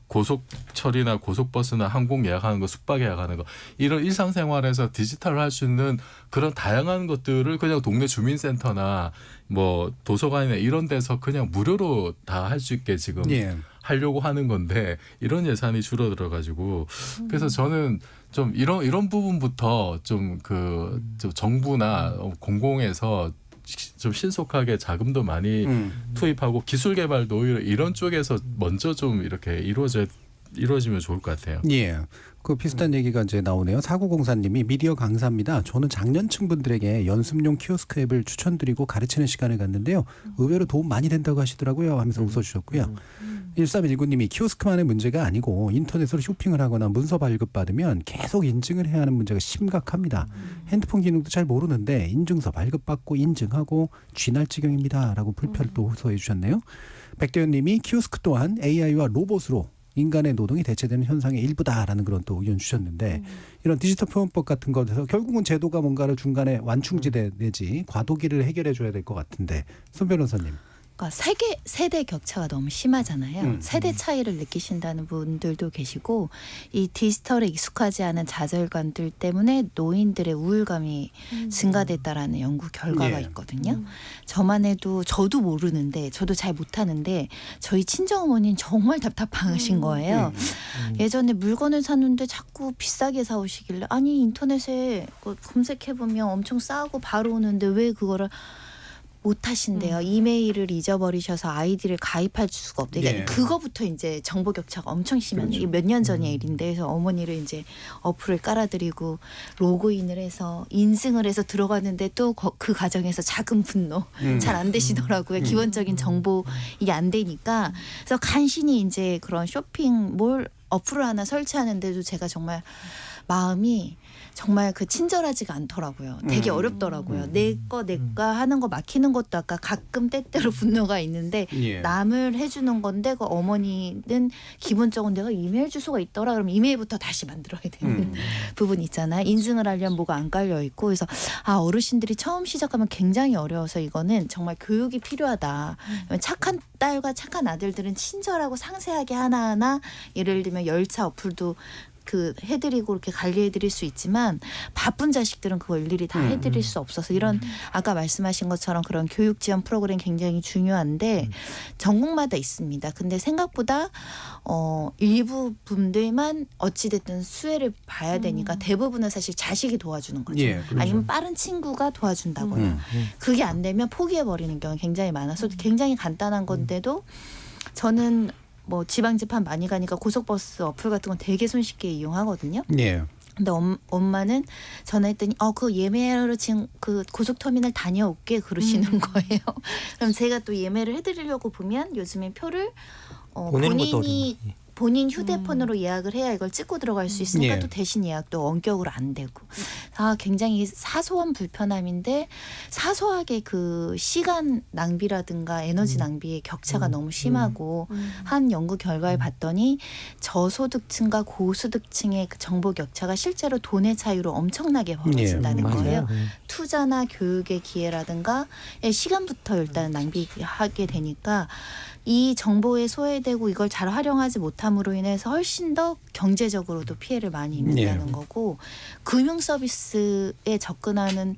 고속 처리나 고속버스나 항공 예약하는 거, 숙박 예약하는 거 이런 일상생활에서 디지털로 할 수 있는 그런 다양한 것들을 그냥 동네 주민센터나 뭐 도서관이나 이런 데서 그냥 무료로 다 할 수 있게 지금 예. 하려고 하는 건데 이런 예산이 줄어들어 가지고 그래서 저는 좀 이런 부분부터 좀 정부나 공공에서 좀 신속하게 자금도 많이 투입하고 기술 개발도 오히려 이런 쪽에서 먼저 좀 이렇게 이루어지면 좋을 것 같아요. 예. 그 비슷한 얘기가 이제 나오네요. 4904님이 미디어 강사입니다. 저는 장년층 분들에게 연습용 키오스크 앱을 추천드리고 가르치는 시간을 갖는데요. 의외로 도움 많이 된다고 하시더라고요 하면서 웃어주셨고요. 1319님이 키오스크만의 문제가 아니고 인터넷으로 쇼핑을 하거나 문서 발급받으면 계속 인증을 해야 하는 문제가 심각합니다. 핸드폰 기능도 잘 모르는데 인증서 발급받고 인증하고 쥐날 지경입니다. 라고 불편을 또 호소해 주셨네요. 백대현님이 키오스크 또한 AI와 로봇으로 인간의 노동이 대체되는 현상의 일부다라는 그런 또 의견 주셨는데 이런 디지털 표현법 같은 것에서 결국은 제도가 뭔가를 중간에 완충지대 내지 과도기를 해결해 줘야 될 것 같은데 손 변호사님. 그러니까 세대 격차가 너무 심하잖아요. 세대 차이를 느끼신다는 분들도 계시고 이 디지털에 익숙하지 않은 좌절감들 때문에 노인들의 우울감이 증가됐다라는 연구 결과가 예. 있거든요. 저만 해도 저도 모르는데 저도 잘 못하는데 저희 친정어머니는 정말 답답하신 거예요. 예전에 물건을 샀는데 자꾸 비싸게 사오시길래 아니 인터넷에 검색해보면 엄청 싸고 바로 오는데 왜 그거를 못 하신대요. 이메일을 잊어버리셔서 아이디를 가입할 수가 없대요. 그러니까 예. 그거부터 이제 정보 격차가 엄청 심한 그렇죠. 이게 몇 년 전의 일인데 그래서 어머니를 이제 어플을 깔아드리고 로그인을 해서 인증을 해서 들어갔는데 또 그 과정에서 작은 분노 잘 안 되시더라고요. 기본적인 정보 이게 안 되니까 그래서 간신히 이제 그런 쇼핑몰 어플을 하나 설치하는데도 제가 정말 마음이 정말 그 친절하지가 않더라고요. 되게 어렵더라고요. 내 거 하는 거 막히는 것도 아까 가끔 때때로 분노가 있는데 예. 남을 해주는 건데 그 어머니는 기본적으로 내가 이메일 주소가 있더라 그러면 이메일부터 다시 만들어야 되는 부분 있잖아요. 인증을 하려면 뭐가 안 깔려 있고 그래서 어르신들이 처음 시작하면 굉장히 어려워서 이거는 정말 교육이 필요하다. 착한 딸과 착한 아들들은 친절하고 상세하게 하나하나 예를 들면 열차 어플도 해드리고 이렇게 관리해드릴 수 있지만 바쁜 자식들은 그걸 일일이 다 해드릴 수 없어서 이런 아까 말씀하신 것처럼 그런 교육 지원 프로그램 굉장히 중요한데 전국마다 있습니다. 근데 생각보다 일부 분들만 어찌됐든 수혜를 봐야 되니까 대부분은 사실 자식이 도와주는 거죠. 예, 그렇죠. 아니면 빠른 친구가 도와준다거나 그게 안 되면 포기해버리는 경우가 굉장히 많아서 굉장히 간단한 건데도 저는 뭐 지방지판 많이 가니까 고속버스 어플 같은 건 되게 손쉽게 이용하거든요. 예. 근데 엄마는 전화했더니 그 예매하러 지금 그 고속터미널 다녀올게 그러시는 거예요. 그럼 제가 또 예매를 해드리려고 보면 요즘에 표를 보내는 것도 본인이 본인 휴대폰으로 예약을 해야 이걸 찍고 들어갈 수 있으니까 예. 또 대신 예약도 원격으로 안 되고 굉장히 사소한 불편함인데 사소하게 그 시간 낭비라든가 에너지 낭비의 격차가 너무 심하고 한 연구 결과를 봤더니 저소득층과 고소득층의 그 정보 격차가 실제로 돈의 차이로 엄청나게 벌어진다는 거예요. 투자나 교육의 기회라든가 시간부터 일단 낭비하게 되니까 이 정보에 소외되고 이걸 잘 활용하지 못함으로 인해서 훨씬 더 경제적으로도 피해를 많이 입는다는 거고 금융 서비스에 접근하는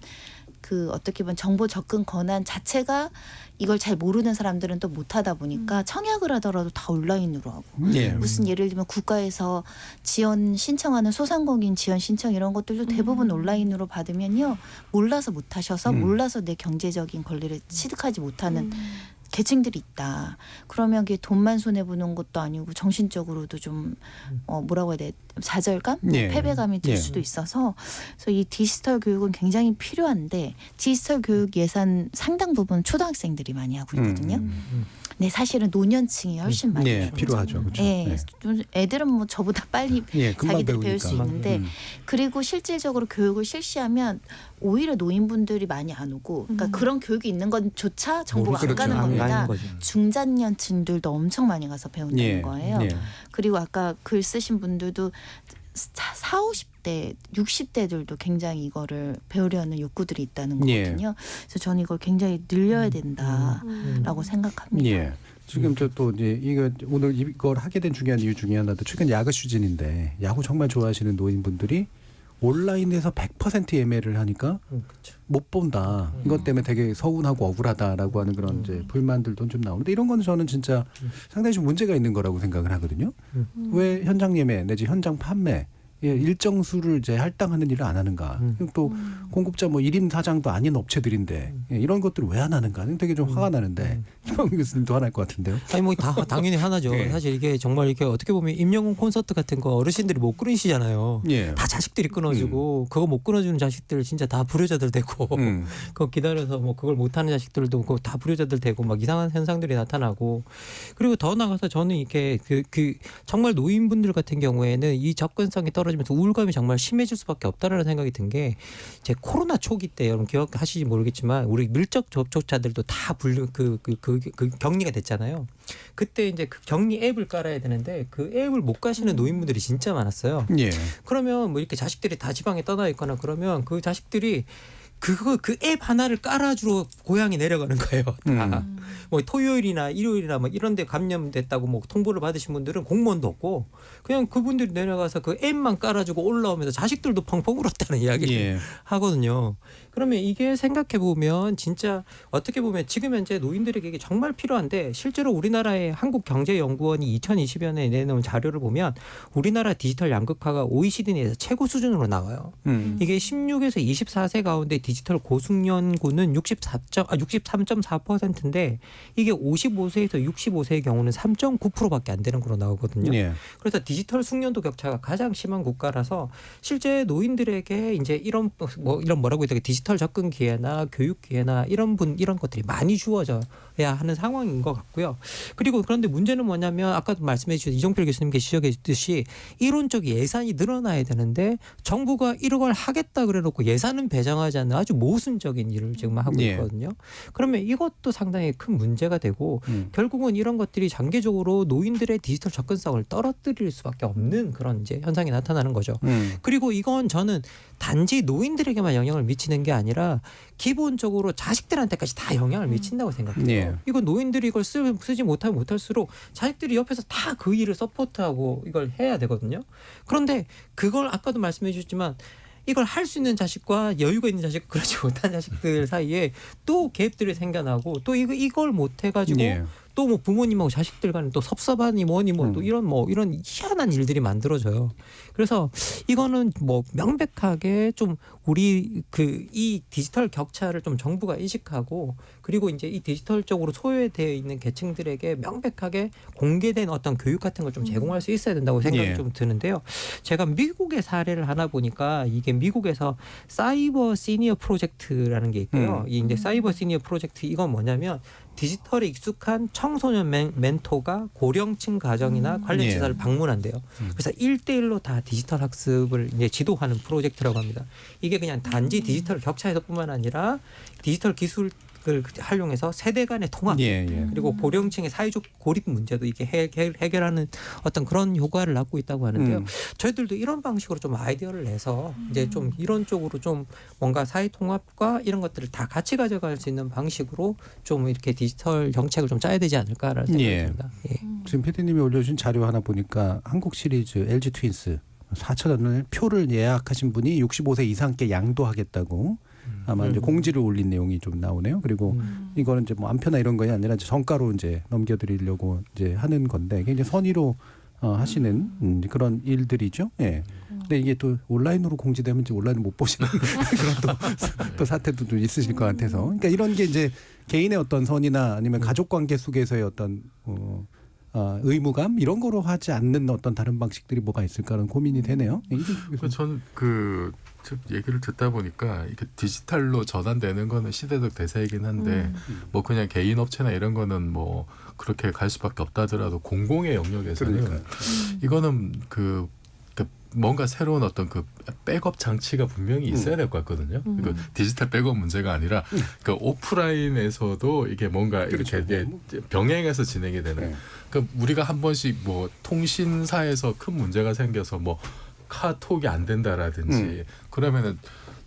그 어떻게 보면 정보 접근 권한 자체가 이걸 잘 모르는 사람들은 또 못하다 보니까 청약을 하더라도 다 온라인으로 하고 예. 무슨 예를 들면 국가에서 지원 신청하는 소상공인 지원 신청 이런 것들도 대부분 온라인으로 받으면요 몰라서 못하셔서 몰라서 내 경제적인 권리를 취득하지 못하는 계층들이 있다. 그러면 그게 돈만 손해 보는 것도 아니고 정신적으로도 좀 뭐라고 해야 돼? 좌절감, 예. 패배감이 들 예. 수도 있어서 그래서 이 디지털 교육은 굉장히 필요한데 디지털 교육 예산 상당 부분 초등학생들이 많이 하고 있거든요. 근데 사실은 노년층이 훨씬 많이 예, 배우죠. 필요하죠. 그렇죠. 예, 네. 좀 애들은 뭐 저보다 빨리 예, 금방 자기들이 배우니까. 배울 수 있는데 그리고 실질적으로 교육을 실시하면 오히려 노인분들이 많이 안 오고 그러니까 그런 교육이 있는 건조차 정보가 안 그렇죠. 가는 안 겁니다. 가는 거죠. 중장년층들도 엄청 많이 가서 배운다는 예. 거예요. 예. 그리고 아까 글 쓰신 분들도 40, 50대, 60대들도 굉장히 이거를 배우려는 욕구들이 있다는 예. 거거든요. 그래서 저는 이걸 굉장히 늘려야 된다라고 생각합니다. 예. 지금 저 또 이제 이거 오늘 이걸 하게 된 중요한 이유 중에 하나도 최근 야구 시즌인데 야구 정말 좋아하시는 노인분들이 온라인에서 100% 예매를 하니까 그렇죠. 못 본다. 이것 때문에 되게 서운하고 억울하다라고 하는 그런 이제 불만들도 좀 나오는데 이런 거는 저는 진짜 상당히 좀 문제가 있는 거라고 생각을 하거든요. 왜 현장 예매 내지 현장 판매 예, 일정 수를 이제 할당하는 일을 안 하는가? 또 공급자 뭐 1인 사장도 아닌 업체들인데 예, 이런 것들을 왜 안 하는가? 되게 좀 화가 나는데 김학민 교수님도 화날 것 같은데요. 아니 뭐 다 당연히 하나죠. 예. 사실 이게 정말 이렇게 어떻게 보면 임영웅 콘서트 같은 거 어르신들이 못 끊으시잖아요. 예. 다 자식들이 끊어주고 그거 못 끊어주는 자식들 진짜 다 불효자들 되고 그거 기다려서 뭐 그걸 못하는 자식들도 그거 다 불효자들 되고 막 이상한 현상들이 나타나고 그리고 더 나가서 저는 이렇게 그 정말 노인분들 같은 경우에는 이 접근성이 떨어지면서 우울감이 정말 심해질 수밖에 없다라는 생각이 든 게 제 코로나 초기 때 여러분 기억하시지 모르겠지만 우리 밀접 접촉자들도 다 그 격리가 됐잖아요. 그때 이제 그 격리 앱을 깔아야 되는데 그 앱을 못 가시는 노인분들이 진짜 많았어요. 예. 그러면 뭐 이렇게 자식들이 다 지방에 떠나 있거나 그러면 그 자식들이 그 앱 하나를 깔아주러 고향에 내려가는 거예요. 다. 뭐 토요일이나 일요일이나 뭐 이런 데 감염됐다고 뭐 통보를 받으신 분들은 공무원도 없고 그냥 그분들이 내려가서 그 앱만 깔아주고 올라오면서 자식들도 펑펑 울었다는 이야기를 예. 하거든요. 그러면 이게 생각해 보면 진짜 어떻게 보면 지금 현재 노인들에게 이게 정말 필요한데 실제로 우리나라의 한국경제연구원이 2020년에 내놓은 자료를 보면 우리나라 디지털 양극화가 OECD 내에서 최고 수준으로 나와요. 이게 16에서 24세 가운데 디지털 고숙련군은 63.4%인데 이게 55세에서 65세의 경우는 3.9%밖에 안 되는 걸로 나오거든요. 예. 그래서 디지털 숙련도 격차가 가장 심한 국가라서 실제 노인들에게 이제 이런 뭐라고 해야 되게 디지털 접근 기회나 교육 기회나 이런 것들이 많이 주어져야 하는 상황인 것 같고요. 그리고 그런데 문제는 뭐냐면 아까도 말씀해 주신 이종필 교수님께 지적해 주듯이 이론적 예산이 늘어나야 되는데 정부가 이걸 하겠다 그래놓고 예산은 배정하지 않는 아주 모순적인 일을 지금 하고 예. 있거든요. 그러면 이것도 상당히 큰 문제가 되고 결국은 이런 것들이 장기적으로 노인들의 디지털 접근성을 떨어뜨릴 수밖에 없는 그런 이제 현상이 나타나는 거죠. 그리고 이건 저는 단지 노인들에게만 영향을 미치는 게 아니라 기본적으로 자식들한테까지 다 영향을 미친다고 생각해요. 예. 이건 노인들이 이걸 쓰지 못하면 못할수록 자식들이 옆에서 다 그 일을 서포트하고 이걸 해야 되거든요. 그런데 그걸 아까도 말씀해 주셨지만 이걸 할 수 있는 자식과 여유가 있는 자식, 그렇지 못한 자식들 사이에 또 갭들이 생겨나고 또 이걸 못 해가지고 예. 또 뭐 부모님하고 자식들 간에 또 섭섭하니 뭐니 뭐 또 이런 희한한 일들이 만들어져요. 그래서 이거는 뭐 명백하게 좀 우리 이 디지털 격차를 좀 정부가 인식하고 그리고 이제 이 디지털적으로 소외되어 있는 계층들에게 명백하게 공개된 어떤 교육 같은 걸 좀 제공할 수 있어야 된다고 생각이 예. 좀 드는데요. 제가 미국의 사례를 하나 보니까 이게 미국에서 사이버 시니어 프로젝트라는 게 있고요. 이 이제 사이버 시니어 프로젝트 이건 뭐냐면 디지털에 익숙한 청소년 멘토가 고령층 가정이나 관련 예. 시설을 방문한대요. 그래서 1대1로 다 디지털 학습을 이제 지도하는 프로젝트라고 합니다. 이게 그냥 단지 디지털 격차에서뿐만 아니라 디지털 기술을 활용해서 세대 간의 통합 예. 예. 그리고 고령층의 사회적 고립 문제도 이게 해결하는 어떤 그런 효과를 낳고 있다고 하는데요. 저희들도 이런 방식으로 좀 아이디어를 내서 이제 좀 이런 쪽으로 좀 뭔가 사회 통합과 이런 것들을 다 같이 가져갈 수 있는 방식으로 좀 이렇게 디지털 정책을 좀 짜야 되지 않을까라는 생각이 예. 듭니다. 예. 지금 PD님이 올려주신 자료 하나 보니까 한국 시리즈 LG 트윈스 4,000원을 표를 예약하신 분이 65세 이상께 양도하겠다고 아마 이제 공지를 올린 내용이 좀 나오네요. 그리고 이거는 이제 뭐 안표나 이런 것이 아니라 이제 정가로 이제 넘겨드리려고 이제 하는 건데 굉장히 선의로 하시는 그런 일들이죠. 예. 근데 이게 또 온라인으로 공지되면 이제 온라인을 못 보시는 그런 또 사태도 좀 있으실 것 같아서. 그러니까 이런 게 이제 개인의 어떤 선이나 아니면 가족 관계 속에서의 어떤 의무감 이런 거로 하지 않는 어떤 다른 방식들이 뭐가 있을까라는 고민이 되네요. 저는 즉 얘기를 듣다 보니까 이게 디지털로 전환되는 거는 시대적 대세이긴 한데 뭐 그냥 개인 업체나 이런 거는 뭐 그렇게 갈 수밖에 없다더라도 공공의 영역에서는 이거는 뭔가 새로운 어떤 백업 장치가 분명히 있어야 될 것 같거든요. 디지털 백업 문제가 아니라 오프라인에서도 이게 뭔가 이렇게 병행해서 진행이 되는. 우리가 한 번씩 뭐 통신사에서 큰 문제가 생겨서 뭐 카톡이 안 된다라든지 그러면은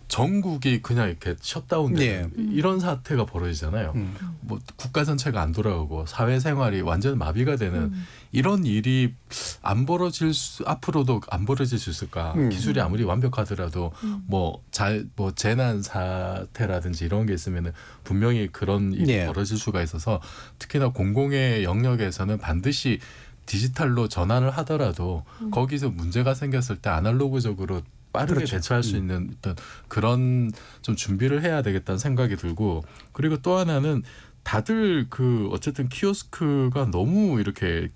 전국이 그냥 이렇게 셧다운되는 이런 사태가 벌어지잖아요. 뭐 국가 전체가 안 돌아오고 사회생활이 완전 마비가 되는 이런 일이 앞으로도 안 벌어질 수 있을까? 기술이 아무리 완벽하더라도 뭐 재난 사태라든지 이런 게 있으면은 분명히 그런 일이 벌어질 수가 있어서 특히나 공공의 영역에서는 반드시 디지털로 전환을 하더라도 거기서 문제가 생겼을 때 아날로그적으로 빠르게 대처할 수 있는 어떤 그런 좀 준비를 해야 되겠다는 생각이 들고 그리고 또 하나는 다들 어쨌든 키오스크가 너무 이렇게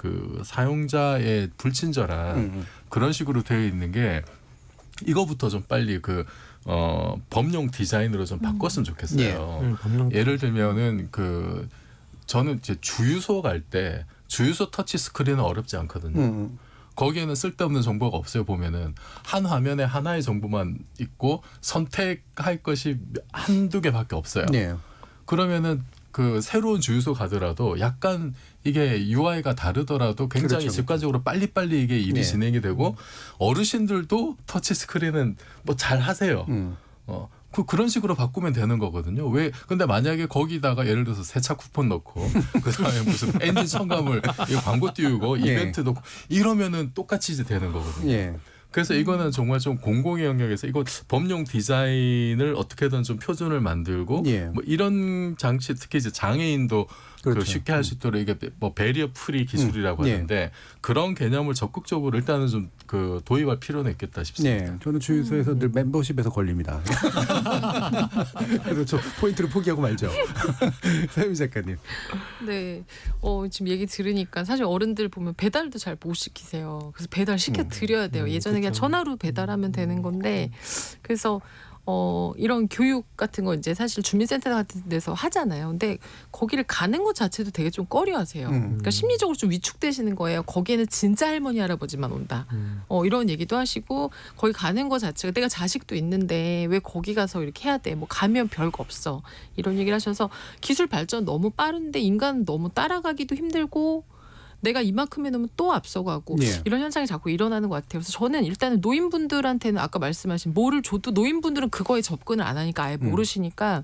사용자의 불친절한 그런 식으로 되어 있는 게 이거부터 좀 빨리 범용 디자인으로 좀 바꿨으면 좋겠어요. 예를 들면은 저는 이제 주유소 갈 때 주유소 터치 스크린은 어렵지 않거든요. 거기에는 쓸데없는 정보가 없어요. 보면은 한 화면에 하나의 정보만 있고 선택할 것이 한두 개밖에 없어요. 그러면은 새로운 주유소 가더라도 약간 이게 UI가 다르더라도 굉장히 직관적으로 빨리빨리 이게 일이 진행이 되고 어르신들도 터치 스크린은 뭐 잘 하세요. 그런 식으로 바꾸면 되는 거거든요. 근데 만약에 거기다가 예를 들어서 세차 쿠폰 넣고 그다음에 무슨 엔진 첨가물 광고 띄우고 이벤트 넣고 이러면은 똑같이 이제 되는 거거든요. 그래서 이거는 정말 좀 공공의 영역에서 이거 범용 디자인을 어떻게든 좀 표준을 만들고 뭐 이런 장치 특히 이제 장애인도 쉽게 할 수 있도록 이게 뭐 배리어 프리 기술이라고 하는데 그런 개념을 적극적으로 일단은 좀 도입할 필요는 있겠다 싶습니다. 저는 주유소에서 늘 멤버십에서 걸립니다. 그래서 저 포인트를 포기하고 말죠. 서유미 작가님. 네, 지금 얘기 들으니까 사실 어른들 보면 배달도 잘 못 시키세요. 그래서 배달 시켜 드려야 돼요. 예전에 그냥 전화로 배달하면 되는 건데 그래서 이런 교육 같은 거 이제 사실 주민센터 같은 데서 하잖아요. 근데 거기를 가는 것 자체도 되게 좀 꺼려하세요. 그러니까 심리적으로 좀 위축되시는 거예요. 거기에는 진짜 할머니 할아버지만 온다. 이런 얘기도 하시고 거기 가는 것 자체가 내가 자식도 있는데 왜 거기 가서 이렇게 해야 돼? 뭐 가면 별거 없어. 이런 얘기를 하셔서 기술 발전 너무 빠른데 인간은 너무 따라가기도 힘들고 내가 이만큼 해놓으면 또 앞서가고 이런 현상이 자꾸 일어나는 것 같아요. 그래서 저는 일단은 노인분들한테는 아까 말씀하신 뭐를 줘도 노인분들은 그거에 접근을 안 하니까 아예 모르시니까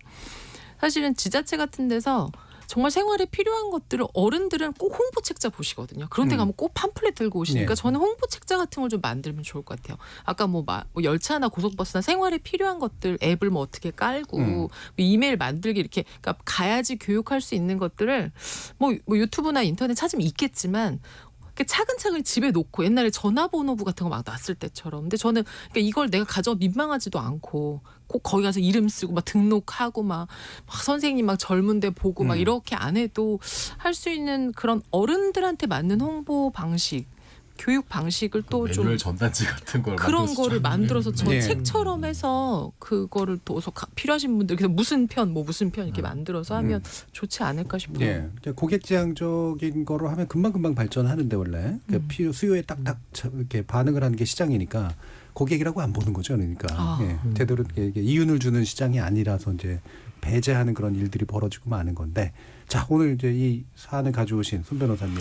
사실은 지자체 같은 데서 정말 생활에 필요한 것들을 어른들은 꼭 홍보책자 보시거든요. 그런 데 가면 꼭 팜플렛 들고 오시니까 저는 홍보책자 같은 걸 좀 만들면 좋을 것 같아요. 아까 뭐 열차나 고속버스나 생활에 필요한 것들 앱을 뭐 어떻게 깔고 뭐 이메일 만들기 이렇게 그러니까 가야지 교육할 수 있는 것들을 뭐 유튜브나 인터넷 찾으면 있겠지만 차근차근 집에 놓고 옛날에 전화번호부 같은 거 막 놨을 때처럼. 근데 저는 그러니까 이걸 내가 가져 민망하지도 않고 꼭 거기 가서 이름 쓰고 막 등록하고 막 선생님 막 젊은데 보고 막 이렇게 안 해도 할 수 있는 그런 어른들한테 맞는 홍보 방식. 교육 방식을 또 좀 매뉴얼 전단지 같은 걸 그런 거를 만들어서 저 책처럼 해서 그거를 또 필요하신 분들 그래서 무슨 편 이렇게 만들어서 하면 좋지 않을까 싶어요. 고객 지향적인 거로 하면 금방 발전하는데 원래 수요에 딱딱 이렇게 반응을 하는 게 시장이니까 고객이라고 안 보는 거죠. 그러니까 제대로 이게 이윤을 주는 시장이 아니라서 이제 배제하는 그런 일들이 벌어지고 마는 건데 자 오늘 이제 이 사안을 가져오신 손 변호사님.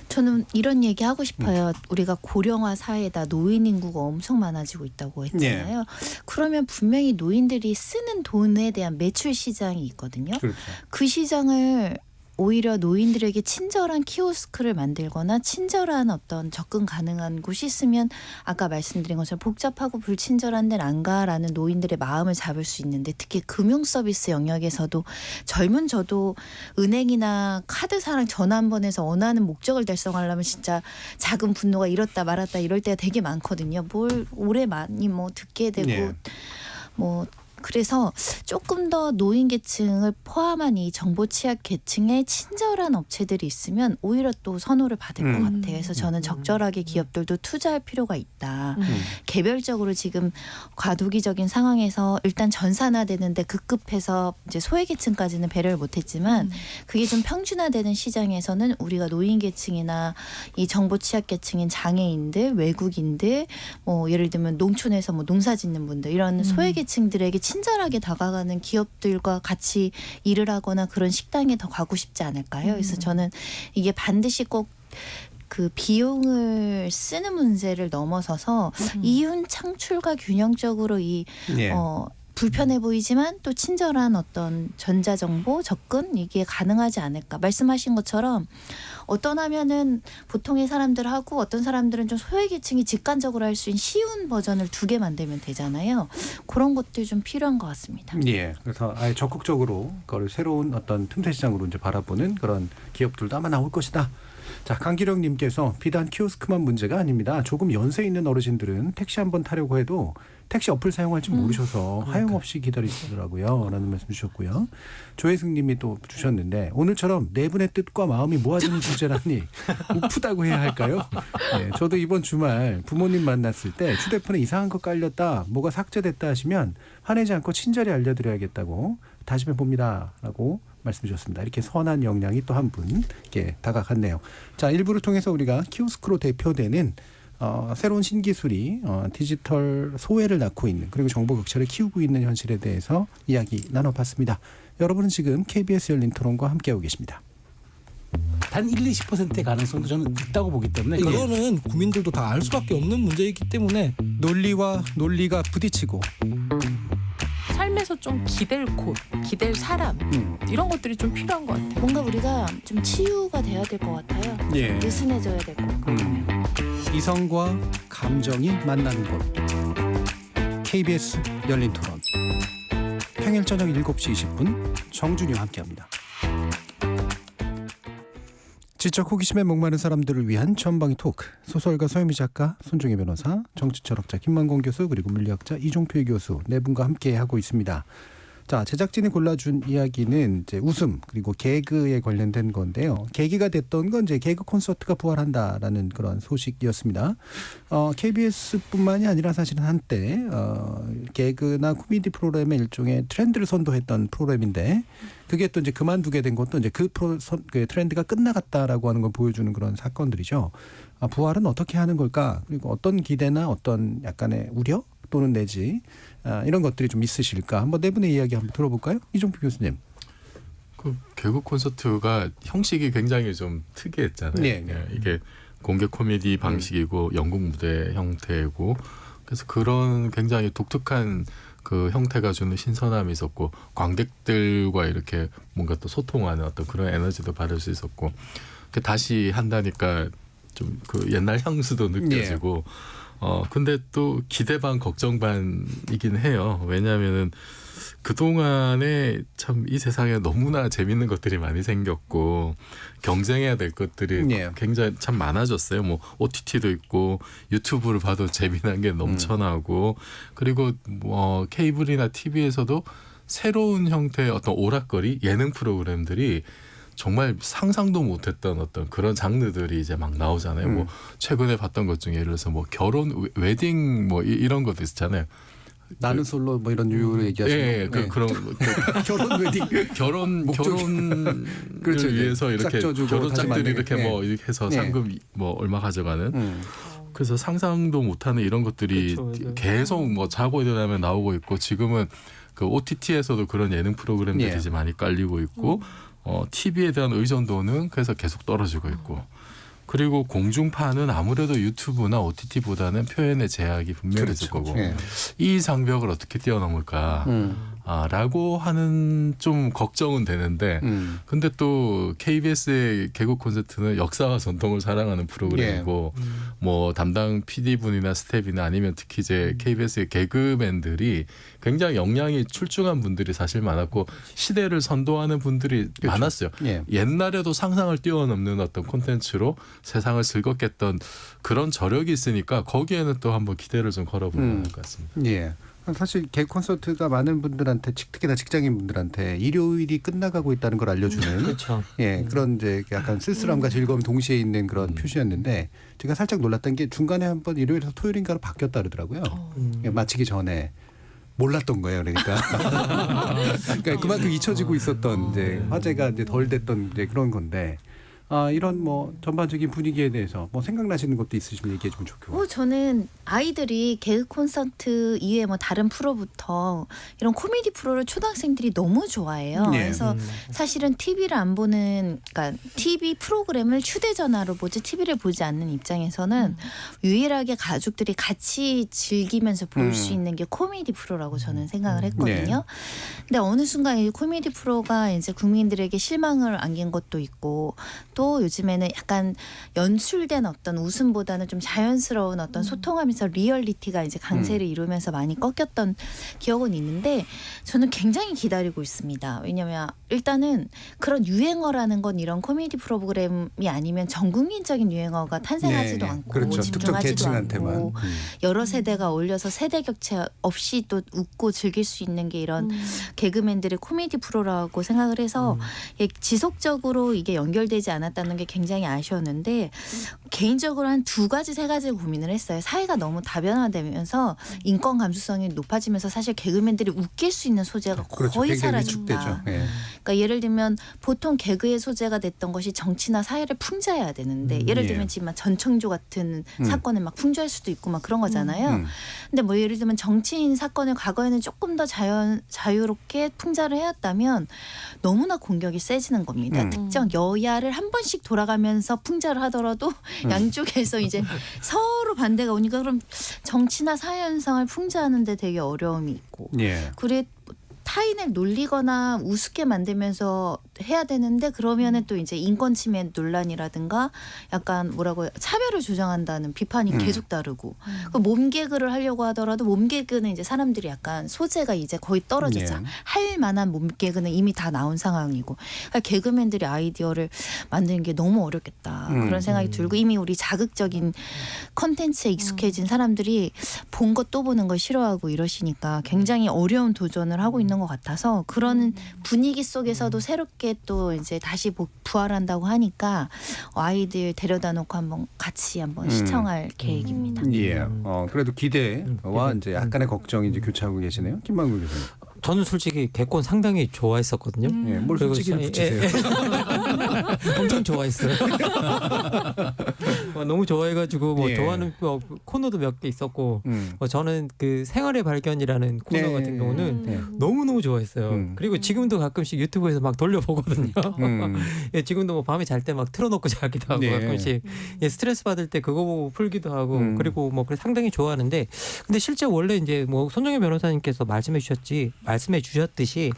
저는 이런 얘기 하고 싶어요. 우리가 고령화 사회다 노인 인구가 엄청 많아지고 있다고 했잖아요. 그러면 분명히 노인들이 쓰는 돈에 대한 매출 시장이 있거든요. 그 시장을 오히려 노인들에게 친절한 키오스크를 만들거나 친절한 어떤 접근 가능한 곳이 있으면 아까 말씀드린 것처럼 복잡하고 불친절한 데는 안 가라는 노인들의 마음을 잡을 수 있는데 특히 금융 서비스 영역에서도 젊은 저도 은행이나 카드사랑 전화 한 번 해서 원하는 목적을 달성하려면 진짜 작은 분노가 이렇다 말았다 이럴 때가 되게 많거든요. 뭘 오래 많이 뭐 듣게 되고 뭐 그래서 조금 더 노인 계층을 포함한 이 정보 취약 계층에 친절한 업체들이 있으면 오히려 또 선호를 받을 것 같아요. 그래서 저는 적절하게 기업들도 투자할 필요가 있다. 개별적으로 지금 과도기적인 상황에서 일단 전산화되는데 급급해서 이제 소외계층까지는 배려를 못했지만 그게 좀 평준화되는 시장에서는 우리가 노인 계층이나 이 정보 취약 계층인 장애인들, 외국인들, 뭐 예를 들면 농촌에서 뭐 농사 짓는 분들 이런 소외계층들에게 친절하게 다가가는 기업들과 같이 일을 하거나 그런 식당에 더 가고 싶지 않을까요? 그래서 저는 이게 반드시 꼭 그 비용을 쓰는 문제를 넘어서서 이윤 창출과 균형적으로 이 불편해 보이지만 또 친절한 어떤 전자정보 접근 이게 가능하지 않을까. 말씀하신 것처럼 어떤 하면은 보통의 사람들하고 어떤 사람들은 좀 소외계층이 직관적으로 할 수 있는 쉬운 버전을 2개 만들면 되잖아요. 그런 것들이 좀 필요한 것 같습니다. 예. 그래서 아예 적극적으로 그걸 새로운 어떤 틈새 시장으로 이제 바라보는 그런 기업들도 아마 나올 것이다. 자, 강기령님께서 비단 키오스크만 문제가 아닙니다. 조금 연세 있는 어르신들은 택시 한번 타려고 해도 택시 어플 사용할 줄 모르셔서 하염없이 기다리시더라고요. 라는 말씀 주셨고요. 조혜승님이 또 주셨는데 오늘처럼 네 분의 뜻과 마음이 모아지는 주제라니 우프다고 해야 할까요? 네, 저도 이번 주말 부모님 만났을 때 휴대폰에 이상한 거 깔렸다, 뭐가 삭제됐다 하시면 화내지 않고 친절히 알려드려야겠다고 다짐해 봅니다. 라고 말씀 주셨습니다. 이렇게 선한 역량이 또 한 분께 다가갔네요. 자, 일부를 통해서 우리가 키오스크로 대표되는 새로운 신기술이 디지털 소외를 낳고 있는 그리고 정보 격차를 키우고 있는 현실에 대해서 이야기 나눠봤습니다. 여러분은 지금 KBS 열린 토론과 함께하고 계십니다. 단 1-20%의 가능성도 저는 있다고 보기 때문에 그거는 국민들도 다 알 수밖에 없는 문제이기 때문에 논리와 논리가 부딪히고 삶에서 좀 기댈 곳, 기댈 사람 이런 것들이 좀 필요한 것 같아요. 뭔가 우리가 좀 치유가 돼야 될 것 같아요. 예. 느슨해져야 될 것 같고. 이성과 감정이 만나는 곳 KBS 열린 토론 평일 저녁 7시 20분 정준이와 함께합니다. 지적 호기심에 목마른 사람들을 위한 전방위 토크 소설가 서유미 작가, 손종혜 변호사, 정치철학자 김만공 교수 그리고 물리학자 이종필 교수 네 분과 함께하고 있습니다. 자, 제작진이 골라준 이야기는 이제 웃음 그리고 개그에 관련된 건데요. 계기가 됐던 건 이제 개그 콘서트가 부활한다라는 그런 소식이었습니다. KBS뿐만이 아니라 사실은 한때 개그나 코미디 프로그램의 일종의 트렌드를 선도했던 프로그램인데 그게 또 이제 그만두게 된 것도 이제 그 트렌드가 끝나갔다라고 하는 걸 보여주는 그런 사건들이죠. 부활은 어떻게 하는 걸까? 그리고 어떤 기대나 어떤 약간의 우려 또는 내지 이런 것들이 좀 있으실까? 한번 네 분의 이야기 한번 들어볼까요? 이종필 교수님. 그 개그 콘서트가 형식이 굉장히 좀 특이했잖아요. 네. 이게 공개 코미디 방식이고 연극 무대 형태고 그래서 그런 굉장히 독특한 그 형태가 주는 신선함이 있었고 관객들과 이렇게 뭔가 또 소통하는 어떤 그런 에너지도 받을 수 있었고 다시 한다니까 좀 그 옛날 향수도 느껴지고 근데 또 기대 반 걱정 반이긴 해요. 왜냐하면은 그동안에 참 이 세상에 너무나 재밌는 것들이 많이 생겼고 경쟁해야 될 것들이 굉장히 참 많아졌어요. 뭐 OTT도 있고 유튜브를 봐도 재미난 게 넘쳐나고 그리고 뭐 케이블이나 TV에서도 새로운 형태의 어떤 오락거리 예능 프로그램들이 정말 상상도 못했던 어떤 그런 장르들이 이제 막 나오잖아요. 뭐 최근에 봤던 것 중에 예를 들어서 뭐 결혼 웨딩 뭐 이런 것도 있잖아요. 나는 솔로 뭐 이런 유로 얘기하시는 거. 그런 결혼 웨딩 결혼을 그렇죠, 위해서 이렇게 결혼짝들이 이렇게 뭐 이렇게 해서 상금 뭐 얼마 가져가는. 그래서 상상도 못하는 이런 것들이 그렇죠, 계속 뭐 자고 일어나면 나오고 있고 지금은 그 OTT에서도 그런 예능 프로그램들이 이제 많이 깔리고 있고 TV에 대한 의존도는 그래서 계속 떨어지고 있고 그리고 공중파는 아무래도 유튜브나 OTT보다는 표현의 제약이 분명히 있을 거고 이 장벽을 어떻게 뛰어넘을까 라고 하는 좀 걱정은 되는데 근데 또 KBS의 개그 콘서트는 역사와 전통을 사랑하는 프로그램이고 뭐 담당 PD분이나 스태프이나 아니면 특히 이제 KBS의 개그맨들이 굉장히 역량이 출중한 분들이 사실 많았고 시대를 선도하는 분들이 많았어요. 옛날에도 상상을 뛰어넘는 어떤 콘텐츠로 세상을 즐겁게 했던 그런 저력이 있으니까 거기에는 또 한번 기대를 좀 걸어보면 할 것 같습니다. 예. 사실 개그 콘서트가 많은 분들한테 특히나 직장인 분들한테 일요일이 끝나가고 있다는 걸 알려주는 그렇죠. 예 그런 이제 약간 쓸쓸함과 즐거움이 동시에 있는 그런 표시였는데 제가 살짝 놀랐던 게 중간에 한번 일요일에서 토요일인가로 바뀌었다 그러더라고요. 예, 마치기 전에. 몰랐던 거예요, 그러니까. 그러니까 그만큼 잊혀지고 있었던 이제 화제가 이제 덜 됐던 이제 그런 건데. 이런 뭐 전반적인 분위기에 대해서 뭐 생각나시는 것도 있으시면 얘기해 주면 좋겠고. 저는 아이들이 개그 콘서트 이외에 뭐 다른 프로부터 이런 코미디 프로를 초등학생들이 너무 좋아해요. 예. 그래서 사실은 TV를 안 보는, 그러니까 TV 프로그램을 휴대전화로 보지 TV를 보지 않는 입장에서는 유일하게 가족들이 같이 즐기면서 볼 수 있는 게 코미디 프로라고 저는 생각을 했거든요. 근데 어느 순간 이 코미디 프로가 이제 국민들에게 실망을 안긴 것도 있고 또 요즘에는 약간 연출된 어떤 웃음보다는 좀 자연스러운 어떤 소통하면서 리얼리티가 이제 강세를 이루면서 많이 꺾였던 기억은 있는데 저는 굉장히 기다리고 있습니다. 왜냐하면 일단은 그런 유행어라는 건 이런 코미디 프로그램이 아니면 전 국민적인 유행어가 탄생하지도 않고 그렇죠. 특정 집중하지도 계층한테만. 않고 여러 세대가 어울려서 세대 격차 없이 또 웃고 즐길 수 있는 게 이런 개그맨들의 코미디 프로라고 생각을 해서 지속적으로 이게 연결되지 않았다는 게 굉장히 아쉬웠는데 개인적으로 한 2가지 3가지 고민을 했어요. 사회가 너무 다변화되면서 인권 감수성이 높아지면서 사실 개그맨들이 웃길 수 있는 소재가 그렇죠. 거의 굉장히 사라진다. 위축되죠. 예. 그러니까 예를 들면 보통 개그의 소재가 됐던 것이 정치나 사회를 풍자해야 되는데 예를 들면 지금 전청조 같은 사건을 막 풍자할 수도 있고 막 그런 거잖아요. 근데 뭐 예를 들면 정치인 사건을 과거에는 조금 더 자유롭게 풍자를 해왔다면 너무나 공격이 세지는 겁니다. 특정 여야를 한 번씩 돌아가면서 풍자를 하더라도 양쪽에서 이제 서로 반대가 오니까 그럼 정치나 사회 현상을 풍자하는데 되게 어려움이 있고 예. 그래 타인을 놀리거나 우습게 만들면서 해야 되는데 그러면은 또 이제 인권 침해 논란이라든가 약간 뭐라고 차별을 주장한다는 비판이 계속 따르고 그 몸개그를 하려고 하더라도 몸개그는 이제 사람들이 약간 소재가 이제 거의 떨어지자 할 만한 몸개그는 이미 다 나온 상황이고 그러니까 개그맨들이 아이디어를 만드는 게 너무 어렵겠다 그런 생각이 들고 이미 우리 자극적인 컨텐츠에 익숙해진 사람들이 본 것 또 보는 걸 싫어하고 이러시니까 굉장히 어려운 도전을 하고 있는 것 같아서 그런 분위기 속에서도 새롭게 또 이제 다시 부활한다고 하니까 아이들 데려다 놓고 같이 한번 시청할 계획입니다. 예. 그래도 기대와 이제 약간의 걱정이 이제 교차하고 계시네요. 김만국 교수님. 저는 솔직히 개콘 상당히 좋아했었거든요. 예, 뭘 솔직히를 붙이세요. 엄청 좋아했어요. 너무 좋아해가지고 뭐 예. 좋아하는 코너도 몇 개 있었고 저는 그 생활의 발견이라는 코너 예. 같은 경우는 예. 너무 좋아했어요. 그리고 지금도 가끔씩 유튜브에서 막 돌려보거든요. 예, 지금도 뭐 밤에 잘 때 막 틀어놓고 자기도 하고 예. 가끔씩 스트레스 받을 때 그거 보고 풀기도 하고 그리고 뭐 상당히 좋아하는데 근데 실제 원래 이제 뭐 손정혜 변호사님께서 말씀해 주셨듯이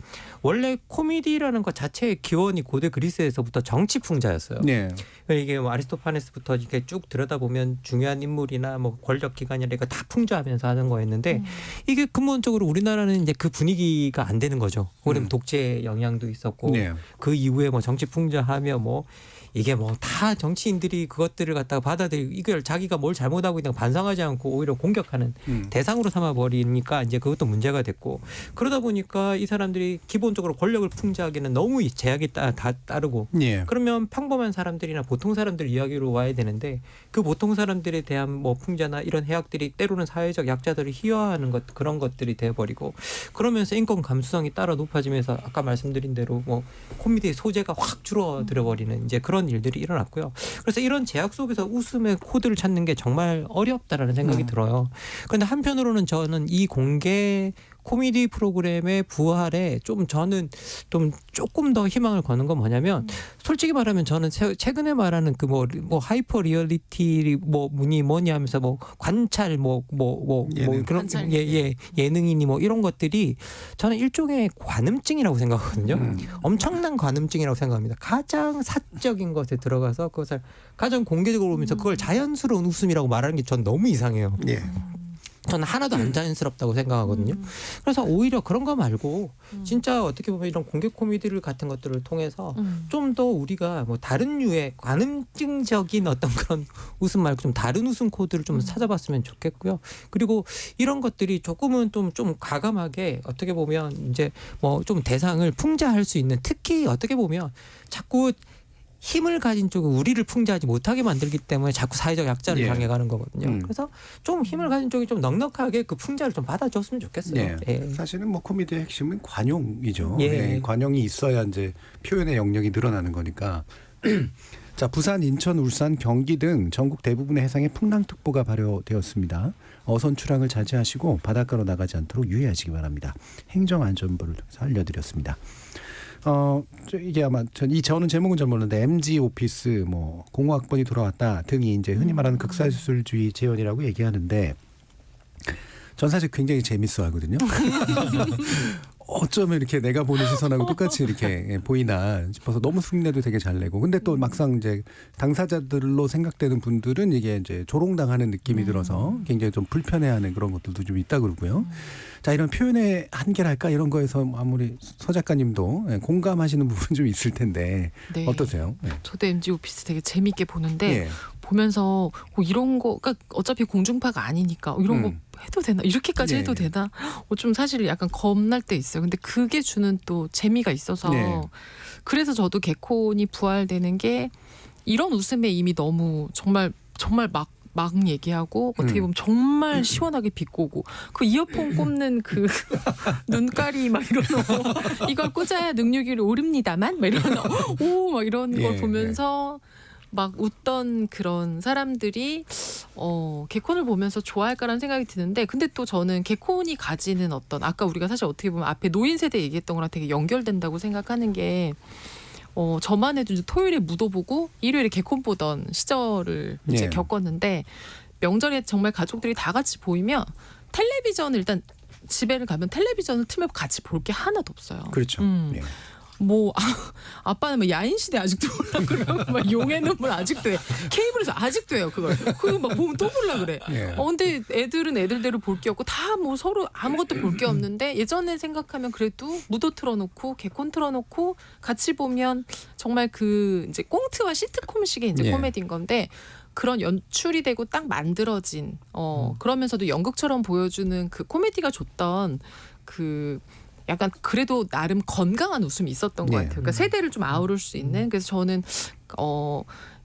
원래 코미디라는 것 자체의 기원이 고대 그리스에서부터 정치 풍자였어요. 네. 이게 뭐 아리스토파네스부터 이렇게 쭉 들여다보면 중요한 인물이나 뭐 권력 기관이나 이거 다 풍자하면서 하는 거였는데 이게 근본적으로 우리나라는 이제 그 분위기가 안 되는 거죠. 오히려 독재 영향도 있었고 네. 그 이후에 뭐 정치 풍자하며 뭐 이게 뭐 다 정치인들이 그것들을 갖다가 받아들이고 이걸 자기가 뭘 잘못하고 있는 거 반성하지 않고 오히려 공격하는 대상으로 삼아버리니까 이제 그것도 문제가 됐고 그러다 보니까 이 사람들이 기본적으로 권력을 풍자하기는 너무 제약이 다 따르고 예. 그러면 평범한 사람들이나 보통 사람들 이야기로 와야 되는데 그 보통 사람들에 대한 뭐 풍자나 이런 해악들이 때로는 사회적 약자들을 희화화하는 것 그런 것들이 돼버리고 그러면서 인권 감수성이 따라 높아지면서 아까 말씀드린 대로 뭐 코미디의 소재가 확 줄어들어 버리는 이제 그런 일들이 일어났고요. 그래서 이런 제약 속에서 웃음의 코드를 찾는 게 정말 어렵다라는 생각이 들어요. 그런데 한편으로는 저는 이 공개 코미디 프로그램의 부활에 저는 좀 조금 더 희망을 거는 건 뭐냐면 솔직히 말하면 저는 최근에 말하는 그 뭐 하이퍼 리얼리티 뭐니 하면서 뭐 관찰 예능. 그런 관찰. 예능이니 뭐 이런 것들이 저는 일종의 관음증이라고 생각하거든요. 엄청난 관음증이라고 생각합니다. 가장 사적인 것에 들어가서 그것을 가장 공개적으로 보면서 그걸 자연스러운 웃음이라고 말하는 게 전 너무 이상해요. 예. 저는 하나도 안 자연스럽다고 생각하거든요. 그래서 오히려 그런 거 말고 진짜 어떻게 보면 이런 공개 코미디를 같은 것들을 통해서 좀 더 우리가 뭐 다른 류의 관음증적인 어떤 그런 웃음 말고 좀 다른 웃음 코드를 좀 찾아봤으면 좋겠고요. 그리고 이런 것들이 조금은 좀 과감하게 어떻게 보면 이제 뭐 좀 대상을 풍자할 수 있는, 특히 어떻게 보면 자꾸 힘을 가진 쪽은 우리를 풍자하지 못하게 만들기 때문에 자꾸 사회적 약자를 예. 향해 가는 거거든요. 그래서 좀 힘을 가진 쪽이 좀 넉넉하게 그 풍자를 좀 받아줬으면 좋겠어요. 네. 예. 사실은 뭐 코미디의 핵심은 관용이죠. 예. 네, 관용이 있어야 이제 표현의 영역이 늘어나는 거니까. 자, 부산, 인천, 울산, 경기 등 전국 대부분의 해상에 풍랑특보가 발효되었습니다. 어선 출항을 자제하시고 바닷가로 나가지 않도록 유의하시기 바랍니다. 행정안전부를 알려드렸습니다. 이게 아마 저는 제목은 잘 모르는데 MG 오피스 뭐 공허학번이 돌아왔다 등이 이제 흔히 말하는 극사술주의 재현이라고 얘기하는데 전 사실 굉장히 재밌어 하거든요. 어쩌면 이렇게 내가 보는 시선하고 똑같이 이렇게 보이나 싶어서 너무 흉내도 되게 잘 내고, 근데 또 막상 이제 당사자들로 생각되는 분들은 이게 이제 조롱당하는 느낌이 들어서 굉장히 좀 불편해하는 그런 것들도 좀 있다 그러고요. 자, 이런 표현의 한계랄까 이런 거에서 아무리 서 작가님도 공감하시는 부분 좀 있을 텐데 네. 어떠세요? 네. 저도 MG 오피스 되게 재밌게 보는데 예. 보면서 이런 거, 그러니까 어차피 공중파가 아니니까 이런 거 해도 되나? 이렇게까지 네. 해도 되나? 좀 사실 약간 겁날 때 있어요. 근데 그게 주는 또 재미가 있어서 네. 그래서 저도 개콘이 부활되는 게 이런 웃음에 이미 너무 정말 막 얘기하고 어떻게 보면 정말 시원하게 비꼬고 그 이어폰 꼽는 그 눈깔이 막 이런 거 이걸 꽂아야 능력이 오릅니다만 막 이런 막 이런 예, 걸 보면서 막 웃던 그런 사람들이 개콘을 보면서 좋아할까라는 생각이 드는데, 근데 또 저는 개콘이 가지는 어떤, 아까 우리가 사실 어떻게 보면 앞에 노인 세대 얘기했던 거랑 되게 연결된다고 생각하는 게 저만 해도 이제 토요일에 무도 보고 일요일에 개콘 보던 시절을 이제 예. 겪었는데, 명절에 정말 가족들이 다 같이 보이면 텔레비전을 일단 집에를 가면 텔레비전을 틀면 같이 볼 게 하나도 없어요. 그렇죠. 예. 뭐 아빠는 뭐 야인시대 아직도 보려 그래요. 막 용의 눈물 아직도 해. 케이블에서 아직도 해요 그걸. 그거 막 보면 또 보려 그래. 예. 근데 애들은 애들대로 볼 게 없고 다 뭐 서로 아무것도 볼 게 없는데, 예전에 생각하면 그래도 무도 틀어놓고 개콘 틀어놓고 같이 보면 정말 그 이제 꽁트와 시트콤식의 이제 예. 코미디인 건데, 그런 연출이 되고 딱 만들어진 그러면서도 연극처럼 보여주는 그 코미디가 줬던 그 약간 그래도 나름 건강한 웃음이 있었던 것 네. 같아요. 그러니까 세대를 좀 아우를 수 있는. 그래서 저는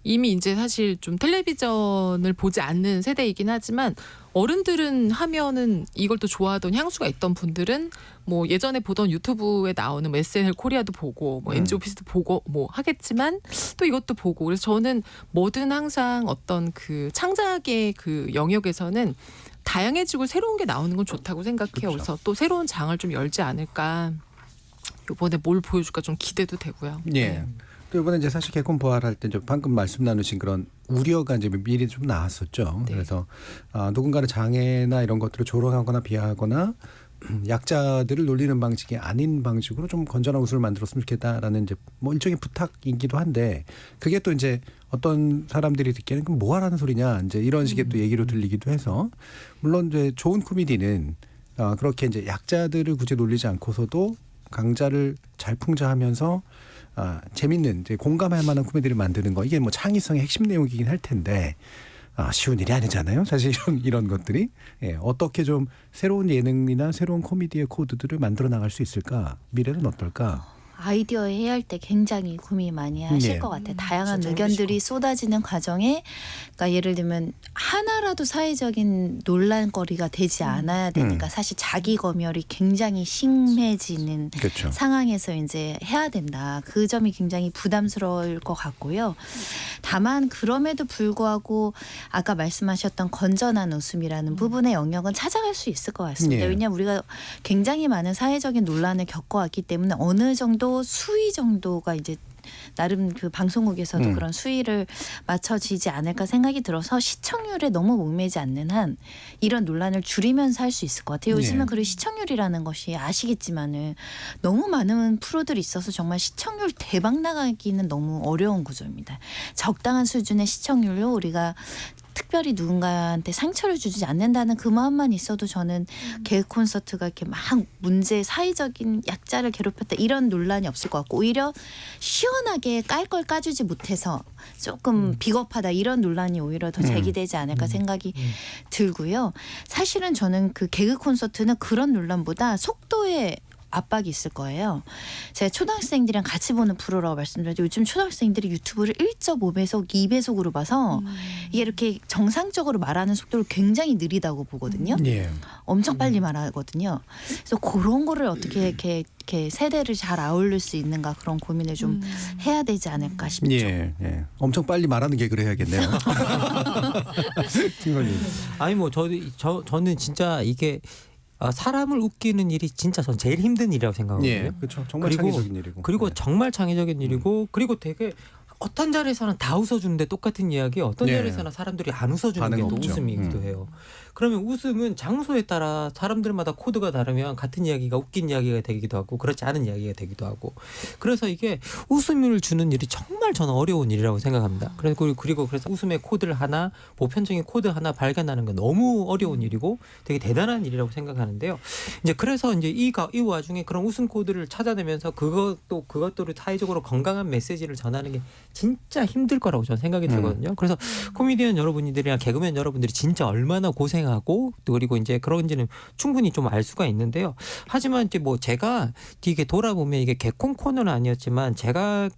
이미 이제 사실 좀 텔레비전을 보지 않는 세대이긴 하지만, 어른들은 하면은 이걸 또 좋아하던 향수가 있던 분들은 뭐 예전에 보던 유튜브에 나오는 뭐 SNL 코리아도 보고 뭐 MG 오피스도 보고 뭐 하겠지만 또 이것도 보고, 그래서 저는 뭐든 항상 어떤 그 창작의 그 영역에서는 다양해지고 새로운 게 나오는 건 좋다고 생각해요. 그렇죠. 그래서 또 새로운 장을 좀 열지 않을까. 이번에 뭘 보여줄까 좀 기대도 되고요. 예. 또 이번에 이제 사실 개콘 부활할 때 방금 말씀 나누신 그런 우려가 이제 미리 좀 나왔었죠. 네. 그래서 누군가는 장애나 이런 것들을 조롱하거나 비하하거나 약자들을 놀리는 방식이 아닌 방식으로 좀 건전한 웃음을 만들었으면 좋겠다라는 이제 뭐 일종의 부탁이기도 한데, 그게 또 이제 어떤 사람들이 듣기에는 그럼 뭐 하라는 소리냐 이제 이런 식의 또 얘기로 들리기도 해서, 물론 이제 좋은 코미디는 그렇게 이제 약자들을 굳이 놀리지 않고서도 강자를 잘 풍자하면서 재밌는 이제 공감할 만한 코미디를 만드는 거, 이게 뭐 창의성의 핵심 내용이긴 할 텐데 쉬운 일이 아니잖아요. 사실 이런 것들이 어떻게 좀 새로운 예능이나 새로운 코미디의 코드들을 만들어 나갈 수 있을까? 미래는 어떨까? 아이디어 해야 할 때 굉장히 고민 많이 하실 예. 것 같아요. 다양한 진짜 의견들이 쏟아지는 과정에, 그러니까 예를 들면 하나라도 사회적인 논란거리가 되지 않아야 되니까 사실 자기 검열이 굉장히 심해지는 그렇죠. 상황에서 이제 해야 된다. 그 점이 굉장히 부담스러울 것 같고요. 다만 그럼에도 불구하고 아까 말씀하셨던 건전한 웃음이라는 부분의 영역은 찾아갈 수 있을 것 같습니다. 예. 왜냐하면 우리가 굉장히 많은 사회적인 논란을 겪어왔기 때문에 어느 정도 수위 정도가 이제 나름 그 방송국에서도 그런 수위를 맞춰지지 않을까 생각이 들어서 시청률에 너무 목매지 않는 한 이런 논란을 줄이면서 할 수 있을 것 같아요. 요즘은 그리고 시청률이라는 것이 아시겠지만은 너무 많은 프로들이 있어서 정말 시청률 대박 나가기는 너무 어려운 구조입니다. 적당한 수준의 시청률로 우리가 특별히 누군가한테 상처를 주지 않는다는 그 마음만 있어도 저는 개그 콘서트가 이렇게 막 문제 사회적인 약자를 괴롭혔다 이런 논란이 없을 것 같고 오히려 시원하게 깔 걸 까주지 못해서 조금 비겁하다 이런 논란이 오히려 더 제기되지 않을까 생각이 들고요. 사실은 저는 그 개그 콘서트는 그런 논란보다 속도에 압박이 있을 거예요. 제가 초등학생들이랑 같이 보는 프로라고 말씀드렸는데 요즘 초등학생들이 유튜브를 1.5배속, 2배속으로 봐서 이게 이렇게 정상적으로 말하는 속도를 굉장히 느리다고 보거든요. 예. 엄청 빨리 말하거든요. 그래서 그런 거를 어떻게 이렇게 세대를 잘 아울릴 수 있는가 그런 고민을 좀 해야 되지 않을까 싶죠. 예. 예. 엄청 빨리 말하는 개그를 해야겠네요. 김건희. 아니 뭐 저는 진짜 이게 사람을 웃기는 일이 진짜 전 제일 힘든 일이라고 생각하거든요. 예. 그렇죠. 정말 그리고- 창의적인 일이고. 그리고 예. 정말 창의적인 일이고 그리고 되게 어떤 자리에서는 다 웃어주는데 똑같은 이야기 어떤 예. 자리에서는 사람들이 안 웃어주는 게 반응 또 없죠. 웃음이기도 해요. 그러면 웃음은 장소에 따라 사람들마다 코드가 다르면 같은 이야기가 웃긴 이야기가 되기도 하고 그렇지 않은 이야기가 되기도 하고 그래서 이게 웃음을 주는 일이 정말 저는 어려운 일이라고 생각합니다. 그리고 그래서 웃음의 코드를 하나 보편적인 코드 하나 발견하는 건 너무 어려운 일이고 되게 대단한 일이라고 생각하는데요. 이제 그래서 이제 이 와중에 그런 웃음 코드를 찾아내면서 그것들을 사회적으로 건강한 메시지를 전하는 게 진짜 힘들 거라고 저는 생각이 들거든요. 그래서 코미디언 여러분들이나 개그맨 여러분들이 진짜 얼마나 고생하고 또 그리고 이제 그런지는 충분히 좀 알 수가 있는데요. 하지만 이제 뭐 제가 이게 돌아보면 이게 개콘 코너는 아니었지만 제가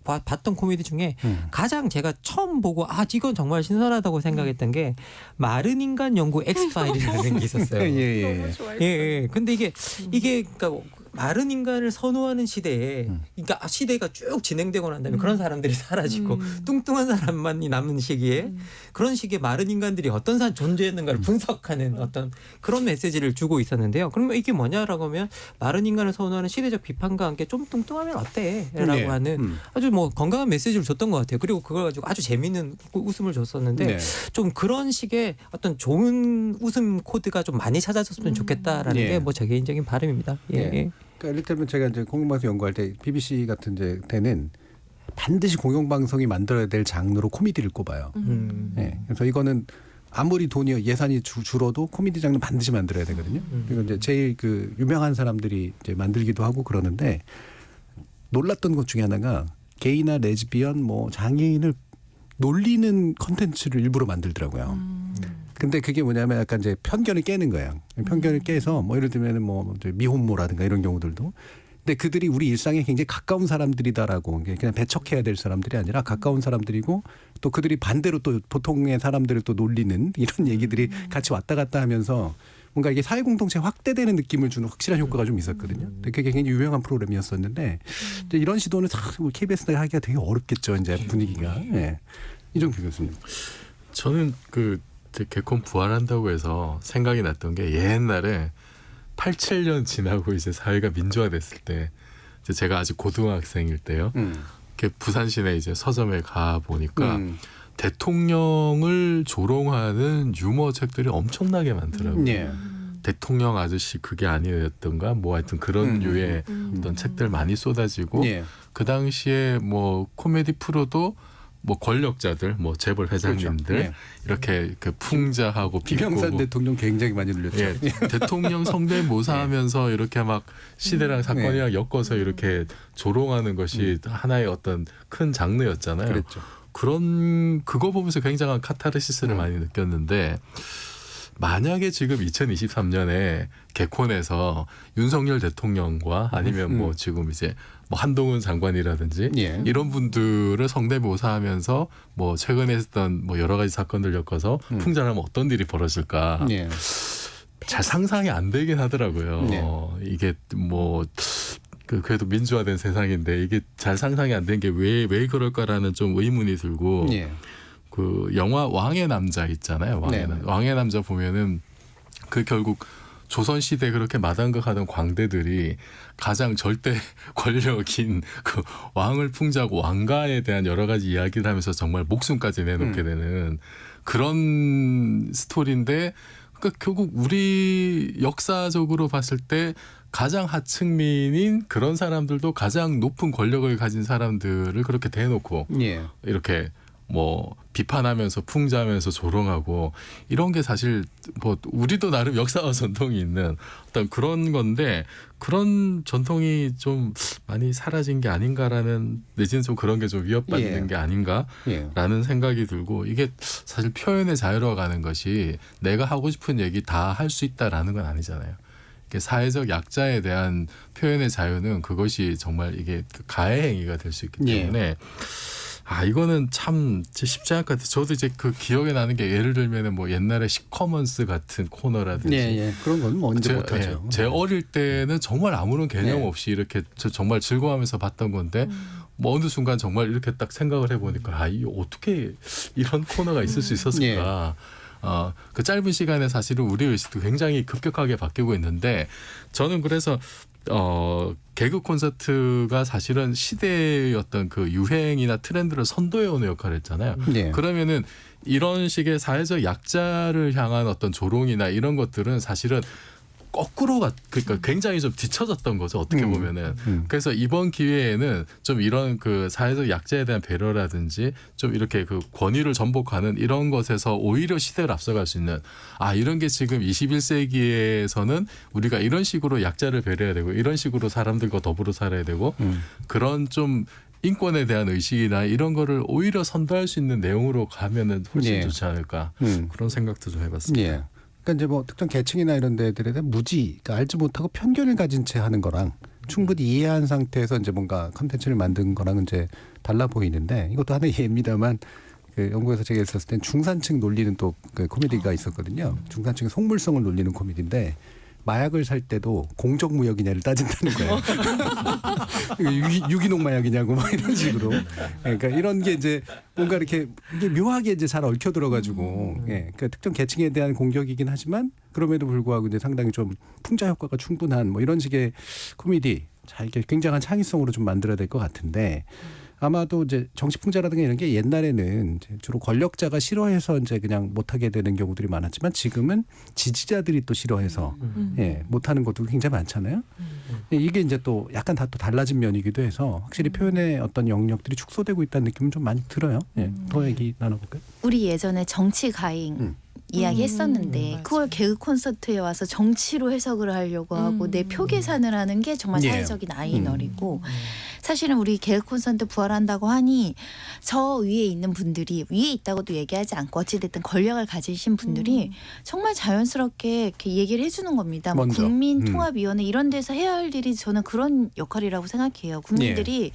봤던 코미디 중에 가장 제가 처음 보고 이건 정말 신선하다고 생각했던 게 마른 인간 연구 엑스파일이라는 게 있었어요. 예. 예. 근데 이게 그러니까 마른 인간을 선호하는 시대에 그러니까 시대가 쭉 진행되고 난 다음에 그런 사람들이 사라지고 뚱뚱한 사람만이 남은 시기에 그런 시기에 마른 인간들이 어떤 사람 존재했는가를 분석하는 어떤 그런 메시지를 주고 있었는데요. 그러면 이게 뭐냐라고 하면 마른 인간을 선호하는 시대적 비판과 함께 좀 뚱뚱하면 어때?라고 네. 하는 아주 뭐 건강한 메시지를 줬던 것 같아요. 그리고 그걸 가지고 아주 재미있는 웃음을 줬었는데 네. 좀 그런 식의 어떤 좋은 웃음 코드가 좀 많이 찾아졌으면 좋겠다라는 예. 게 뭐 제 개인적인 바람입니다. 예. 예. 그러니까 이를테면 제가 이제 공영방송 연구할 때 BBC 같은 이제 때는 반드시 공영방송이 만들어야 될 장르로 코미디를 꼽아요. 예. 그래서 이거는 아무리 예산이 줄어도 코미디 장르 반드시 만들어야 되거든요. 그리고 이제 제일 그 유명한 사람들이 이제 만들기도 하고 그러는데 놀랐던 것 중에 하나가 게이나 레즈비언 뭐 장애인을 놀리는 컨텐츠를 일부러 만들더라고요. 근데 그게 뭐냐면 약간 이제 편견을 깨는 거예요. 편견을 깨서 뭐 예를 들면 뭐 미혼모라든가 이런 경우들도. 근데 그들이 우리 일상에 굉장히 가까운 사람들이다라고 그냥 배척해야 될 사람들이 아니라 가까운 사람들이고 또 그들이 반대로 또 보통의 사람들을 또 놀리는 이런 얘기들이 같이 왔다 갔다 하면서 뭔가 이게 사회 공동체 확대되는 느낌을 주는 확실한 효과가 좀 있었거든요. 근데 그게 굉장히 유명한 프로그램이었었는데 이제 이런 시도는 참 KBS가 하기가 되게 어렵겠죠. 이제 분위기가. 예. 이종필 교수님. 저는 그 개콘 부활한다고 해서 생각이 났던 게 옛날에 87년 지나고 이제 사회가 민주화됐을 때 이제 제가 아직 고등학생일 때요. 이렇게 부산 시내 이제 서점에 가 보니까 대통령을 조롱하는 유머 책들이 엄청나게 많더라고요. 예. 대통령 아저씨 그게 아니었던가 뭐 하여튼 그런 류의 어떤 책들 많이 쏟아지고 예. 그 당시에 뭐 코미디 프로도 뭐 권력자들, 뭐 재벌 회장님들 그렇죠. 예. 이렇게 그 풍자하고 김영삼 비꼬고 대통령 굉장히 많이 놀렸죠. 예, 대통령 성대모사하면서 이렇게 막 시대랑 사건이랑 엮어서 이렇게 조롱하는 것이 하나의 어떤 큰 장르였잖아요. 그랬죠. 그거 보면서 굉장한 카타르시스를 많이 느꼈는데 만약에 지금 2023년에 개콘에서 윤석열 대통령과 아니면 뭐 지금 이제 뭐 한동훈 장관이라든지 예. 이런 분들을 성대모사하면서 뭐 최근에 했던 뭐 여러 가지 사건들 엮어서 풍자하면 어떤 일이 벌어질까 예. 잘 상상이 안 되긴 하더라고요. 네. 이게 뭐 그래도 민주화된 세상인데 이게 잘 상상이 안 된 게 왜 그럴까라는 좀 의문이 들고 예. 그 영화 왕의 남자 있잖아요. 왕의 남자 보면은 그 결국 조선 시대 그렇게 마당극하던 광대들이 가장 절대 권력인 그 왕을 풍자하고 왕가에 대한 여러 가지 이야기를 하면서 정말 목숨까지 내놓게 되는 그런 스토리인데 그러니까 결국 우리 역사적으로 봤을 때 가장 하층민인 그런 사람들도 가장 높은 권력을 가진 사람들을 그렇게 대놓고 예. 이렇게 뭐 비판하면서 풍자하면서 조롱하고 이런 게 사실 뭐 우리도 나름 역사와 전통이 있는 어떤 그런 건데 그런 전통이 좀 많이 사라진 게 아닌가라는 내지는 좀 그런 게 좀 위협받는 예. 게 아닌가라는 예. 생각이 들고 이게 사실 표현의 자유로 가는 것이 내가 하고 싶은 얘기 다 할 수 있다라는 건 아니잖아요. 사회적 약자에 대한 표현의 자유는 그것이 정말 이게 가해 행위가 될 수 있기 때문에 이거는 참 쉽지 않을 것 같아요. 저도 이제 그 기억에 나는 게 예를 들면은 뭐 옛날에 시커먼스 같은 코너라든지 예. 그런 건 뭐 언제 못하죠. 제 어릴 때는 정말 아무런 개념 네. 없이 이렇게 정말 즐거워하면서 봤던 건데 뭐 어느 순간 정말 이렇게 딱 생각을 해보니까 이 어떻게 이런 코너가 있을 수 있었을까. 그 짧은 시간에 사실은 우리 의식도 굉장히 급격하게 바뀌고 있는데 저는 그래서 개그 콘서트가 사실은 시대의 어떤 그 유행이나 트렌드를 선도해오는 역할을 했잖아요. 예. 그러면은 이런 식의 사회적 약자를 향한 어떤 조롱이나 이런 것들은 사실은 거꾸로 그러니까 굉장히 좀 뒤처졌던 거죠. 어떻게 보면은. 그래서 이번 기회에는 좀 이런 그 사회적 약자에 대한 배려라든지 좀 이렇게 그 권위를 전복하는 이런 것에서 오히려 시대를 앞서갈 수 있는 이런 게 지금 21세기에서는 우리가 이런 식으로 약자를 배려해야 되고 이런 식으로 사람들과 더불어 살아야 되고 그런 좀 인권에 대한 의식이나 이런 거를 오히려 선도할 수 있는 내용으로 가면은 훨씬 좋지 않을까 그런 생각도 좀 해봤습니다. 예. 그러니까 이제 뭐 특정 계층이나 이런 데들에 대한 무지, 그러니까 알지 못하고 편견을 가진 채 하는 거랑 충분히 이해한 상태에서 이제 뭔가 컨텐츠를 만든 거랑 이제 달라 보이는데 이것도 하나의 예입니다만 그 영국에서 제가 있었을 땐 중산층 놀리는 또 그 코미디가 있었거든요. 중산층의 속물성을 놀리는 코미디인데 마약을 살 때도 공적무역이냐를 따진다는 거예요. 유기농 마약이냐고 막 이런 식으로. 그러니까 이런 게 이제 뭔가 이렇게 이게 묘하게 이제 잘 얽혀 들어가지고 그러니까 특정 계층에 대한 공격이긴 하지만 그럼에도 불구하고 이제 상당히 좀 풍자 효과가 충분한 뭐 이런 식의 코미디 잘 이렇게 굉장한 창의성으로 좀 만들어야 될 것 같은데. 아마도 이제 정치 풍자라든가 이런 게 옛날에는 이제 주로 권력자가 싫어해서 이제 그냥 못하게 되는 경우들이 많았지만 지금은 지지자들이 또 싫어해서 못하는 것도 굉장히 많잖아요. 이게 이제 또 약간 다 또 달라진 면이기도 해서 확실히 표현의 어떤 영역들이 축소되고 있다는 느낌은 좀 많이 들어요. 더 얘기 나눠볼까요? 우리 예전에 정치 가잉 이야기 했었는데 맞아요. 그걸 개그 콘서트에 와서 정치로 해석을 하려고 하고 내 표 계산을 하는 게 정말 예. 사회적인 아이너리고 사실은 우리 개그 콘서트 부활한다고 하니 저 위에 있는 분들이 위에 있다고도 얘기하지 않고 어찌됐든 권력을 가지신 분들이 정말 자연스럽게 이렇게 얘기를 해주는 겁니다. 뭐 먼저. 국민통합위원회 이런 데서 해야 할 일이 저는 그런 역할이라고 생각해요. 국민들이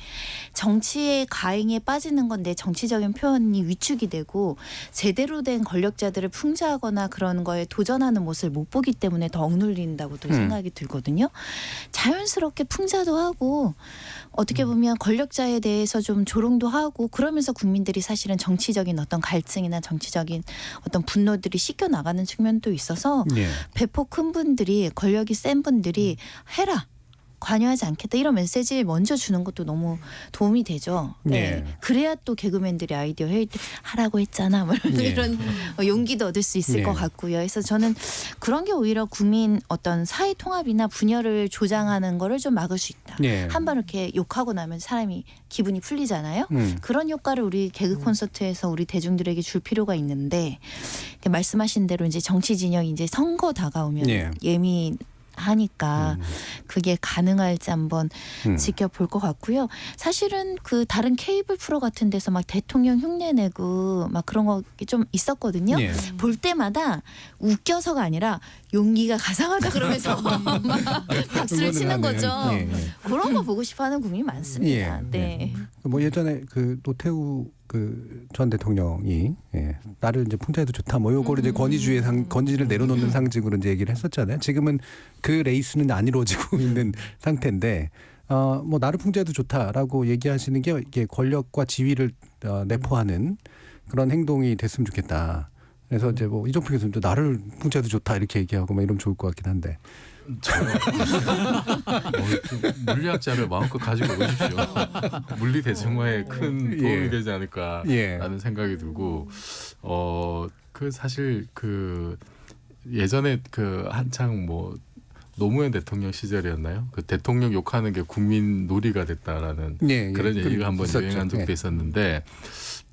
정치의 가행에 빠지는 건데 정치적인 표현이 위축이 되고 제대로 된 권력자들을 풍자하거나 그런 거에 도전하는 모습을 못 보기 때문에 더 억눌린다고도 생각이 들거든요. 자연스럽게 풍자도 하고 어떻게 보면 권력자에 대해서 좀 조롱도 하고 그러면서 국민들이 사실은 정치적인 어떤 갈증이나 정치적인 어떤 분노들이 씻겨 나가는 측면도 있어서 배포 큰 분들이 권력이 센 분들이 해라. 관여하지 않겠다 이런 메시지를 먼저 주는 것도 너무 도움이 되죠. 네. 그래야 또 개그맨들이 아이디어 회의 때 하라고 했잖아. 뭐 이런 용기도 얻을 수 있을 것 같고요. 그래서 저는 그런 게 오히려 국민 어떤 사회 통합이나 분열을 조장하는 거를 좀 막을 수 있다. 한 번 이렇게 욕하고 나면 사람이 기분이 풀리잖아요. 그런 효과를 우리 개그 콘서트에서 우리 대중들에게 줄 필요가 있는데 말씀하신 대로 이제 정치 진영이 이제 선거 다가오면 하니까 그게 가능할지 한번 지켜볼 것 같고요. 사실은 그 다른 케이블 프로 같은 데서 막 대통령 흉내 내고 막 그런 거 좀 있었거든요. 볼 때마다 웃겨서가 아니라 용기가 가상하다 그러면서 막 박수를 치는 거죠. 그런 거 보고 싶어하는 국민이 많습니다. 네. 뭐 예전에 그 노태우 그 전 대통령이 나를 이제 풍자해도 좋다 뭐 요거를 이제 권위주의 권위를 내려놓는 상징으로 이제 얘기를 했었잖아요. 지금은 그 레이스는 안 이루어지고 있는 상태인데 뭐 나를 풍자해도 좋다라고 얘기하시는 게 이게 권력과 지위를 내포하는 그런 행동이 됐으면 좋겠다. 그래서 이제 뭐 이종필 교수님도 나를 풍자해도 좋다 이렇게 얘기하고 막 이러면 좋을 것 같긴 한데. 물리학자를 마음껏 가지고 오십시오. 물리 대중화에 큰 도움이 되지 않을까라는 생각이 들고 그 사실 그 예전에 그 한창 뭐 노무현 대통령 시절이었나요? 그 대통령 욕하는 게 국민 놀이가 됐다라는 그런 얘기가 한번 유행한 적도 있었는데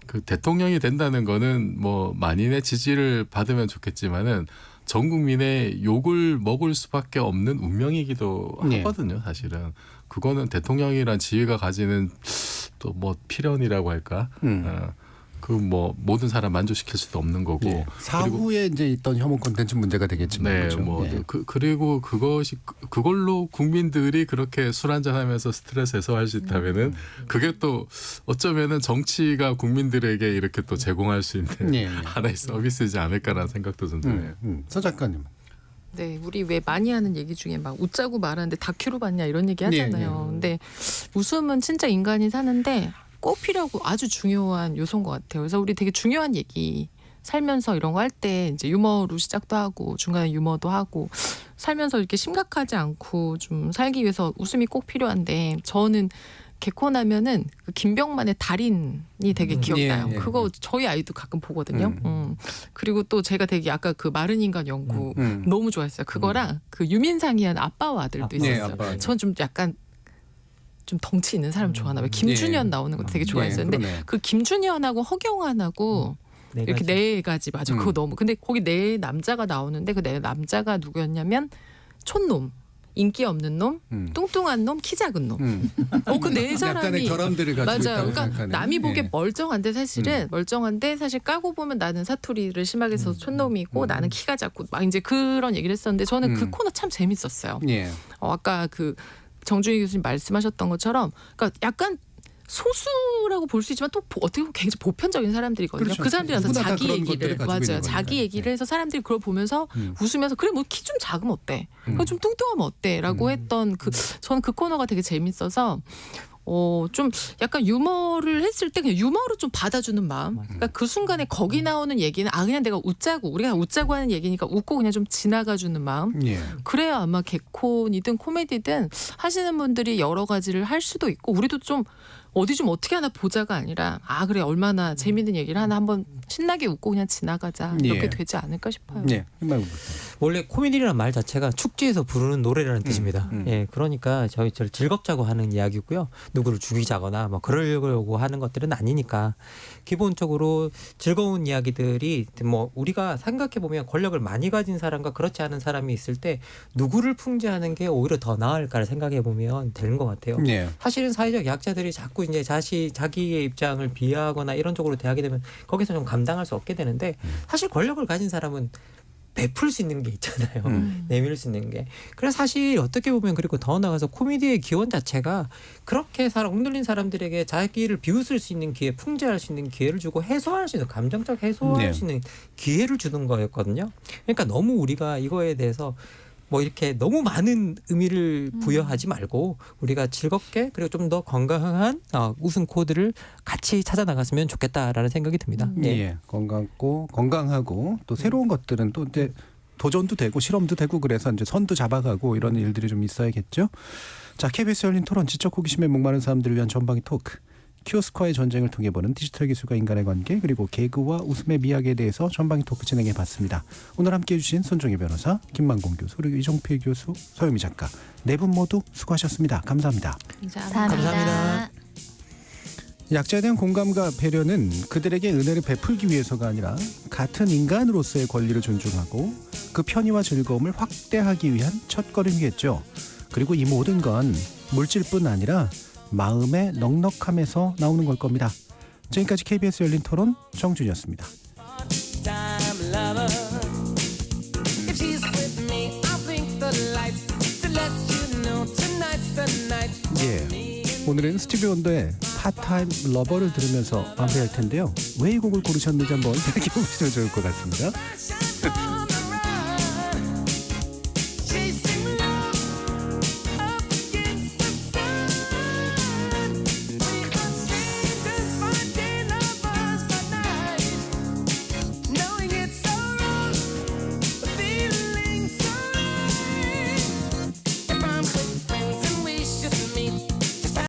그 대통령이 된다는 거는 뭐 만인의 지지를 받으면 좋겠지만은 전 국민의 욕을 먹을 수밖에 없는 운명이기도 네. 하거든요. 사실은 그거는 대통령이란 지위가 가지는 또 뭐 필연이라고 할까? 그 뭐 모든 사람 만족시킬 수도 없는 거고. 예. 사후에 이제 있던 혐오 콘텐츠 문제가 되겠지만 네, 그렇죠. 뭐 예. 그리고 그걸로 국민들이 그렇게 술 한잔하면서 스트레스 해소할 수 있다면은 그게 또 어쩌면은 정치가 국민들에게 이렇게 또 제공할 수 있는 예, 예. 하나의 서비스이지 않을까라는 생각도 좀 드네요. 서 작가님. 네, 우리 왜 많이 하는 얘기 중에 막 웃자고 말하는데 다큐로 봤냐 이런 얘기 하잖아요. 네. 근데 웃음은 진짜 인간이 사는데 꼭 필요하고 아주 중요한 요소인 것 같아요. 그래서 우리 되게 중요한 얘기 살면서 이런 거 할 때 이제 유머로 시작도 하고 중간에 유머도 하고 살면서 이렇게 심각하지 않고 좀 살기 위해서 웃음이 꼭 필요한데 저는 개콘하면은 그 김병만의 달인이 되게 기억나요. 예, 예. 그거 저희 아이도 가끔 보거든요. 그리고 또 제가 되게 아까 그 마른 인간 연구 너무 좋아했어요. 그거랑 그 유민상이 한 아빠와 아들도 네, 있었어요. 아빠. 전 좀 약간 좀 덩치 있는 사람 좋아하나 봐요. 김준현 예. 나오는 거 되게 좋아했어요. 예, 근데 그러네. 그 김준현하고 허경환하고 네 이렇게 가지. 네 가지 맞아. 그거 너무. 근데 거기 네 남자가 나오는데 그 네 남자가 누구였냐면 촌놈, 인기 없는 놈, 뚱뚱한 놈, 키 작은 놈. 그 네 약간의 사람이 결함들을 가지고 맞아요. 있다고 그러니까 생각하는. 남이 보기에 예. 멀쩡한데 사실은 멀쩡한데 사실 까고 보면 나는 사투리를 심하게 써서 촌놈이고 나는 키가 작고 막 이제 그런 얘기를 했었는데 저는 그 코너 참 재밌었어요. 예. 아까 그 정준희 교수님 말씀하셨던 것처럼 그러니까 약간 소수라고 볼 수 있지만 또 어떻게 보면 굉장히 보편적인 사람들이거든요. 그렇죠. 그 사람들이 와서 누구나 다 자기 그런 얘기를 것들을 가지고 맞아요. 있는 자기 거니까. 얘기를 해서 사람들이 그걸 보면서 웃으면서 그래 뭐 키 좀 작으면 어때? 좀 뚱뚱하면 어때?라고 했던 그 저는 그 코너가 되게 재밌어서 좀 약간 유머를 했을 때 그냥 유머로 좀 받아주는 마음. 그러니까 그 순간에 거기 나오는 얘기는 그냥 내가 웃자고 우리가 웃자고 하는 얘기니까 웃고 그냥 좀 지나가주는 마음. 예. 그래야 아마 개콘이든 코미디든 하시는 분들이 여러 가지를 할 수도 있고 우리도 좀 어디 좀 어떻게 하나 보자가 아니라 그래 얼마나 재밌는 얘기를 하나 한번 신나게 웃고 그냥 지나가자 이렇게 예. 되지 않을까 싶어요. 예. 원래 코미디라는 말 자체가 축제에서 부르는 노래라는 뜻입니다. 예, 그러니까 저를 즐겁자고 하는 이야기고요. 누구를 죽이자거나 뭐 그러려고 하는 것들은 아니니까 기본적으로 즐거운 이야기들이 뭐 우리가 생각해 보면 권력을 많이 가진 사람과 그렇지 않은 사람이 있을 때 누구를 풍자하는 게 오히려 더 나을까를 생각해 보면 되는 것 같아요. 예. 사실은 사회적 약자들이 자꾸 이제 자기의 입장을 비하하거나 이런 쪽으로 대하게 되면 거기서 좀 감당할 수 없게 되는데 사실 권력을 가진 사람은 베풀 수 있는 게 있잖아요. 내밀 수 있는 게. 그래서 사실 어떻게 보면 그리고 더 나아가서 코미디의 기원 자체가 그렇게 엉들린 사람들에게 자기를 비웃을 수 있는 기회, 풍자할 수 있는 기회를 주고 해소할 수 있는 감정적 해소할 네. 수 있는 기회를 주는 거였거든요. 그러니까 너무 우리가 이거에 대해서 뭐 이렇게 너무 많은 의미를 부여하지 말고 우리가 즐겁게 그리고 좀 더 건강한 웃음 코드를 같이 찾아 나갔으면 좋겠다라는 생각이 듭니다. 예. 건강하고 또 새로운 것들은 또 이제 도전도 되고 실험도 되고 그래서 이제 선도 잡아가고 이런 일들이 좀 있어야겠죠. 자, KBS 열린 토론 지적 호기심에 목마른 사람들을 위한 전방위 토크. 키오스크와의 전쟁을 통해 보는 디지털 기술과 인간의 관계 그리고 개그와 웃음의 미학에 대해서 전방위 토크 진행해 봤습니다. 오늘 함께해 주신 손정혜 변호사, 김만공 교수, 그리고 이종필 교수, 서유미 작가 네 분 모두 수고하셨습니다. 감사합니다. 감사합니다. 약자에 대한 공감과 배려는 그들에게 은혜를 베풀기 위해서가 아니라 같은 인간으로서의 권리를 존중하고 그 편의와 즐거움을 확대하기 위한 첫걸음이겠죠. 그리고 이 모든 건 물질뿐 아니라 마음의 넉넉함에서 나오는 걸 겁니다. 지금까지 KBS 열린 토론 정준이었습니다. 예, 오늘은 스티비 원더의 파타임 러버를 들으면서 마무리할 텐데요. 왜 이 곡을 고르셨는지 한번 생각해 보시면 좋을 것 같습니다.